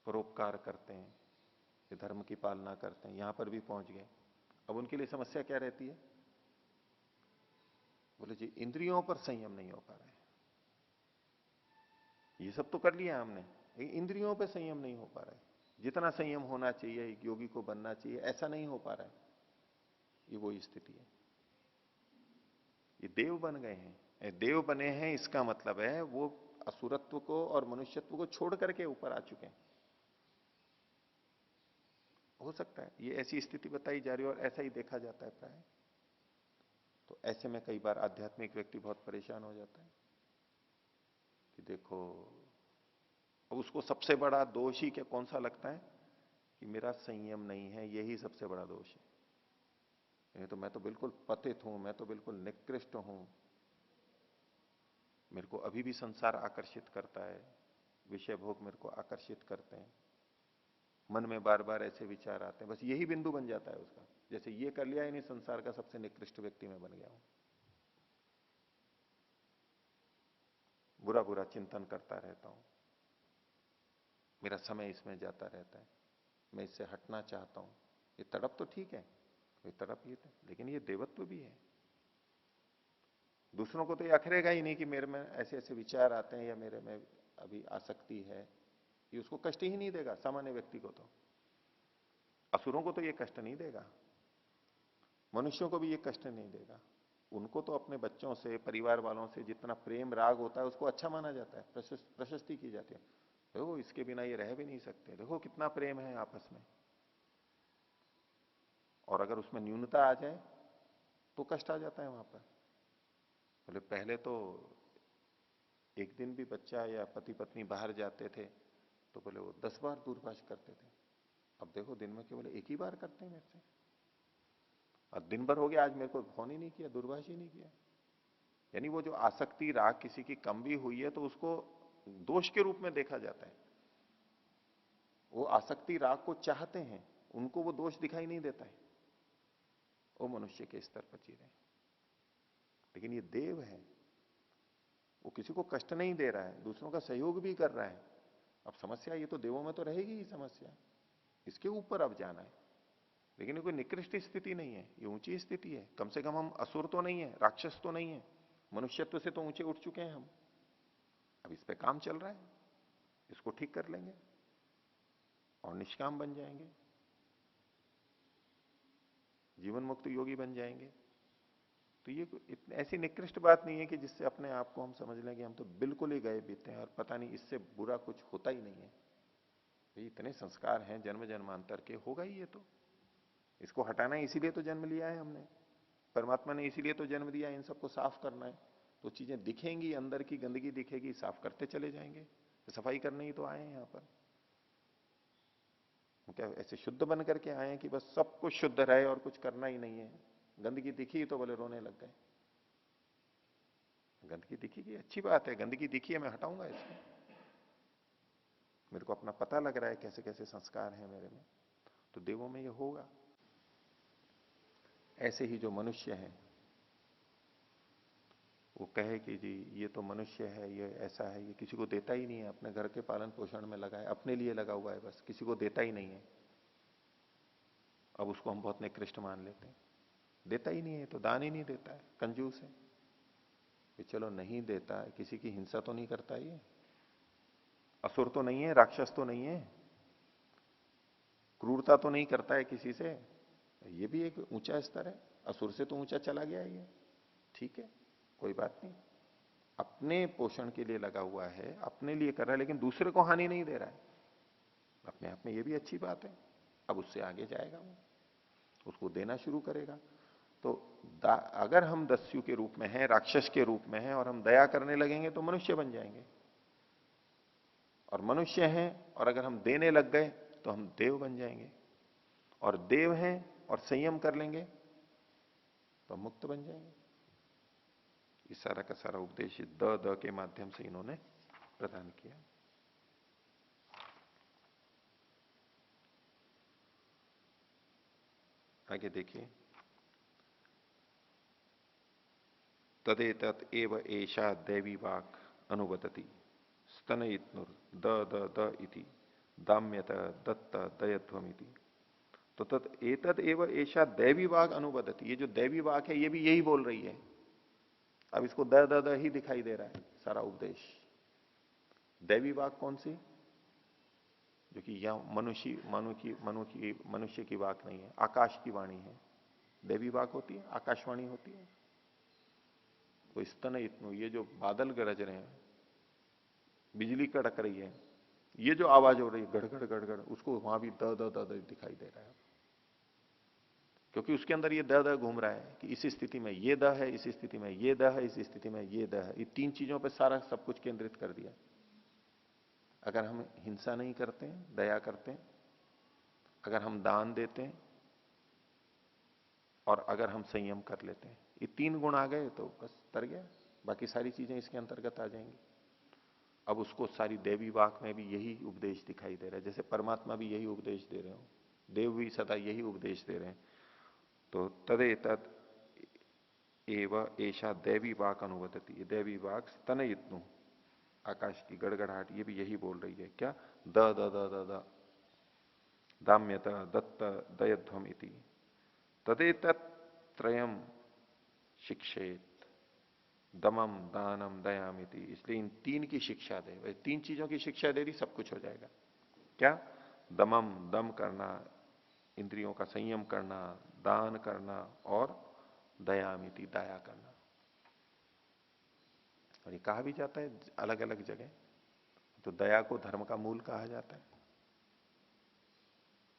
परोपकार करते हैं, ये धर्म की पालना करते हैं, यहां पर भी पहुंच गए। अब उनके लिए समस्या क्या रहती है? बोले जी इंद्रियों पर संयम नहीं हो पा रहा है। ये सब तो कर लिया हमने, लेकिन इंद्रियों पर संयम नहीं हो पा रहा है। जितना संयम होना चाहिए, एक योगी को बनना चाहिए, ऐसा नहीं हो पा रहा है। ये वही स्थिति है। ये देव बन गए हैं, देव बने हैं, इसका मतलब है वो असुरत्व को और मनुष्यत्व को छोड़ करके ऊपर आ चुके हैं। हो सकता है ये ऐसी स्थिति बताई जा रही है और ऐसा ही देखा जाता है प्राय। तो ऐसे में कई बार आध्यात्मिक व्यक्ति बहुत परेशान हो जाता है कि देखो, अब उसको सबसे बड़ा दोष ही क्या कौन सा लगता है कि मेरा संयम नहीं है, यही सबसे बड़ा दोष है। नहीं तो मैं तो बिल्कुल पतित हूं, मैं तो बिल्कुल निकृष्ट हूं, मेरे को अभी भी संसार आकर्षित करता है, विषय भोग मेरे को आकर्षित करते हैं, मन में बार बार ऐसे विचार आते हैं, बस यही बिंदु बन जाता है उसका। जैसे ये कर लिया, यानी संसार का सबसे निकृष्ट व्यक्ति मैं बन गया हूं, बुरा बुरा चिंतन करता रहता हूं, मेरा समय इसमें जाता रहता है, मैं इससे हटना चाहता हूं। ये तड़प तो ठीक है, ये तड़प ये था, लेकिन ये देवत्व भी है। दूसरों को तो ये अखरेगा ही नहीं कि मेरे में ऐसे ऐसे विचार आते हैं या मेरे में अभी आसक्ति है, ये उसको कष्ट ही नहीं देगा। सामान्य व्यक्ति को तो, असुरों को तो ये कष्ट नहीं देगा, मनुष्यों को भी ये कष्ट नहीं देगा। उनको तो अपने बच्चों से, परिवार वालों से जितना प्रेम राग होता है उसको अच्छा माना जाता है, प्रशस्ति की जाती है। देखो इसके बिना ये रह भी नहीं सकते, देखो कितना प्रेम है आपस में। और अगर उसमें न्यूनता आ जाए तो कष्ट आ जाता है वहां पर। बोले पहले तो एक दिन भी बच्चा या पति पत्नी बाहर जाते थे तो बोले वो 10 बार दूरभाष करते थे, अब देखो दिन में केवल एक ही बार करते हैं मेरे से। और दिन भर हो गया, आज मेरे को फोन ही नहीं किया, दूरभाष ही नहीं किया। यानी वो जो आसक्ति राग किसी की कम भी हुई है तो उसको दोष के रूप में देखा जाता है। वो आसक्ति राग को चाहते हैं, उनको वो दोष दिखाई नहीं देता है, वो मनुष्य के स्तर पर जी रहे हैं। लेकिन ये देव है, वो किसी को कष्ट नहीं दे रहा है, दूसरों का सहयोग भी कर रहा है। अब समस्या ये तो देवों में तो रहेगी ही समस्या, इसके ऊपर अब जाना है। लेकिन ये कोई निकृष्ट स्थिति नहीं है, ये ऊंची स्थिति है। कम से कम हम असुर तो नहीं है, राक्षस तो नहीं है, मनुष्यत्व से तो ऊंचे उठ चुके हैं हम। अब इस पे काम चल रहा है, इसको ठीक कर लेंगे और निष्काम बन जाएंगे, जीवन मुक्त योगी बन जाएंगे। तो ये ऐसी निकृष्ट बात नहीं है कि जिससे अपने आप को हम समझ लें कि हम तो बिल्कुल ही गए बीते हैं और पता नहीं इससे बुरा कुछ होता ही नहीं है। ये इतने संस्कार हैं जन्म जन्मांतर के, होगा ही ये तो। इसको हटाना है, इसीलिए तो जन्म लिया है हमने, परमात्मा ने इसीलिए तो जन्म दिया है, इन सबको साफ करना है। तो चीजें दिखेंगी, अंदर की गंदगी दिखेगी, साफ करते चले जाएंगे। तो सफाई करने ही तो आए हैं यहां पर। क्या ऐसे शुद्ध बन करके आए हैं कि बस सब कुछ शुद्ध रहे और कुछ करना ही नहीं है? गंदगी दिखी तो बोले रोने लग गए। गंदगी दिखी कि अच्छी बात है, गंदगी दिखी है मैं हटाऊंगा इसको, मेरे को अपना पता लग रहा है कैसे कैसे संस्कार हैं मेरे में, तो देवों में ये होगा। ऐसे ही जो मनुष्य हैं वो कहे कि जी ये तो मनुष्य है, ये ऐसा है, ये किसी को देता ही नहीं है, अपने घर के पालन पोषण में लगा है, अपने लिए लगा हुआ है, बस किसी को देता ही नहीं है। अब उसको हम बहुत निकृष्ट मान लेते हैं, देता ही नहीं है तो दान ही नहीं देता है, कंजूस है। कि चलो नहीं देता है, किसी की हिंसा तो नहीं करता, ये असुर तो नहीं है, राक्षस तो नहीं है, क्रूरता तो नहीं करता है किसी से, ये भी एक ऊंचा स्तर है। असुर से तो ऊंचा चला गया ये, ठीक है, कोई बात नहीं। अपने पोषण के लिए लगा हुआ है, अपने लिए कर रहा है, लेकिन दूसरे को हानि नहीं दे रहा है, अपने आप में ये भी अच्छी बात है। अब उससे आगे जाएगा वो, उसको देना शुरू करेगा। तो अगर हम दस्यु के रूप में हैं, राक्षस के रूप में हैं, और हम दया करने लगेंगे तो मनुष्य बन जाएंगे। और मनुष्य हैं और अगर हम देने लग गए तो हम देव बन जाएंगे। और देव हैं और संयम कर लेंगे तो हम मुक्त बन जाएंगे। इस सारा का सारा उपदेश द के माध्यम से इन्होंने प्रदान किया। आगे देखिए, तदेतत एव एषा दैवी वाक् अनुवदति स्तनयित्नुर द इति दाम्यत दत्त दयध्वमिति। तो तत् एतद एव एषा दैवी वाक् अनुवदति, ये जो दैवी वाक् है ये भी यही बोल रही है। अब इसको द ही दिखाई दे रहा है सारा उपदेश। दैवी वाक् कौन सी? जो कि यह मनुष्य की वाक नहीं है, आकाश की वाणी है। दैवी वाक होती है, आकाशवाणी होती है। वो स्तन इतनु, ये जो बादल गरज रहे हैं, बिजली कड़क रही है, ये जो आवाज हो रही है गड़गड़ गड़गड़, उसको वहां भी द दिखाई दे रहा है। क्योंकि उसके अंदर ये द घूम रहा है कि इस स्थिति में ये द है, इस स्थिति में ये द है, इस स्थिति में ये द है। ये तीन चीजों पर सारा सब कुछ केंद्रित कर दिया। अगर हम हिंसा नहीं करते हैं, दया करते हैं, अगर हम दान देते हैं, और अगर हम संयम कर लेते हैं, ये तीन गुण आ गए तो बस तर गया, बाकी सारी चीजें इसके अंतर्गत आ जाएंगी। अब उसको सारी देवी वाक में भी यही उपदेश दिखाई दे रहा है, जैसे परमात्मा भी यही उपदेश दे रहे हो, देव भी सदा यही उपदेश दे रहे हैं। तो तदे तद एव ऐसा दैवी वाक अनुवदती, ये दैवी वाक स्तनयित्नु, आकाश की गड़गड़ाहट, ये भी यही बोल रही है क्या? द दाम्यत दत्त दयध्वम इति तदेतत्रयम् शिक्षेत दमम दानम दयामिति। इसलिए इन तीन की शिक्षा दे, वही तीन चीजों की शिक्षा दे दी, सब कुछ हो जाएगा। क्या? दमम, दम करना, इंद्रियों का संयम करना, दान करना, और दयामिति, दया करना। और ये कहा भी जाता है अलग अलग जगह, तो दया को धर्म का मूल कहा जाता है।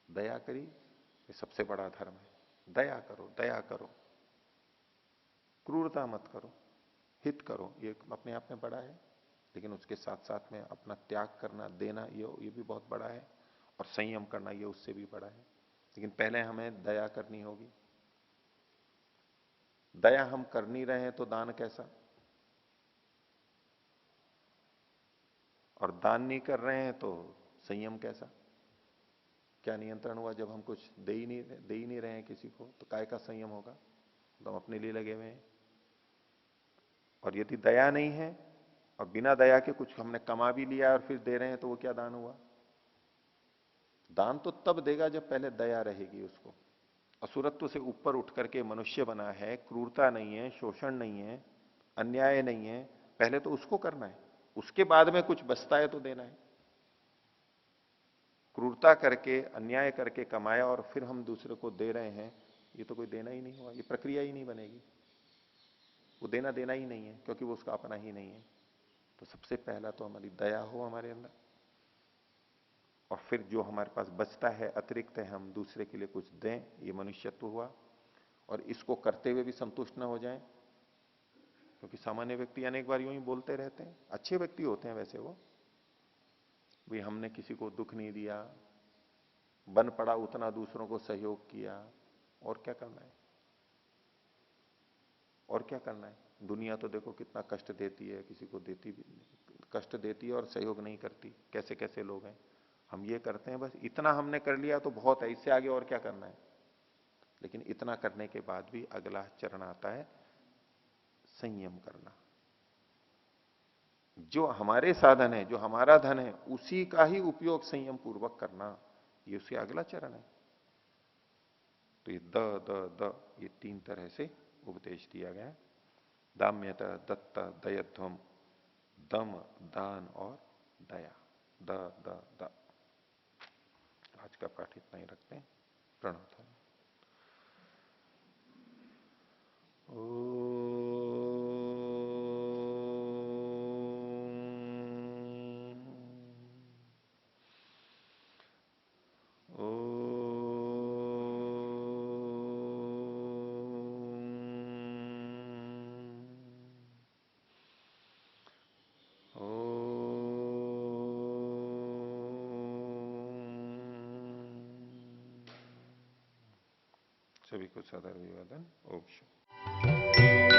दया करी, ये सबसे बड़ा धर्म है। दया करो, दया करो, क्रूरता मत करो, हित करो, ये अपने आप में बड़ा है। लेकिन उसके साथ साथ में अपना त्याग करना, देना, ये भी बहुत बड़ा है। और संयम करना, ये उससे भी बड़ा है। लेकिन पहले हमें दया करनी होगी। दया हम कर नहीं रहे हैं तो दान कैसा? और दान नहीं कर रहे हैं तो संयम कैसा? क्या नियंत्रण हुआ? जब हम कुछ दे ही नहीं रहे हैं किसी को, तो काय का संयम होगा? तो हम अपने लिए लगे हुए हैं। और यदि दया नहीं है और बिना दया के कुछ हमने कमा भी लिया और फिर दे रहे हैं, तो वो क्या दान हुआ? दान तो तब देगा जब पहले दया रहेगी उसको। असुरत्व से ऊपर उठ करके मनुष्य बना है, क्रूरता नहीं है, शोषण नहीं है, अन्याय नहीं है, पहले तो उसको करना है, उसके बाद में कुछ बचता है तो देना है। क्रूरता करके अन्याय करके कमाया और फिर हम दूसरे को दे रहे हैं, ये तो कोई देना ही नहीं हुआ, ये प्रक्रिया ही नहीं बनेगी। वो देना देना ही नहीं है, क्योंकि वो उसका अपना ही नहीं है। तो सबसे पहला तो हमारी दया हो हमारे अंदर, और फिर जो हमारे पास बचता है, अतिरिक्त है, हम दूसरे के लिए कुछ दें, ये मनुष्यत्व हुआ। और इसको करते हुए भी संतुष्ट ना हो जाएं, क्योंकि सामान्य व्यक्ति अनेक बार यूं ही बोलते रहते हैं, अच्छे व्यक्ति होते हैं वैसे वो, भी हमने किसी को दुख नहीं दिया, बन पड़ा उतना दूसरों को सहयोग किया, और क्या करना है? और क्या करना है? दुनिया तो देखो कितना कष्ट देती है, किसी को देती भी, कष्ट देती है और सहयोग नहीं करती। कैसे कैसे लोग हैं। हम ये करते हैं बस इतना हमने कर लिया तो बहुत है, इससे आगे और क्या करना है? लेकिन इतना करने के बाद भी अगला चरण आता है संयम करना। जो हमारे साधन है, जो हमारा धन है, उसी का ही उपयोग संयम पूर्वक करना, ये उसके अगला चरण है। तो ये द ये तीन तरह से उपदेश दिया गया है। दाम्यत, दत्त, दयध्वम, दम, दान और दया। द। आज का पाठ इतना ही रखते हैं। प्रणव था। सभी को सदर अभिवादन। ओम।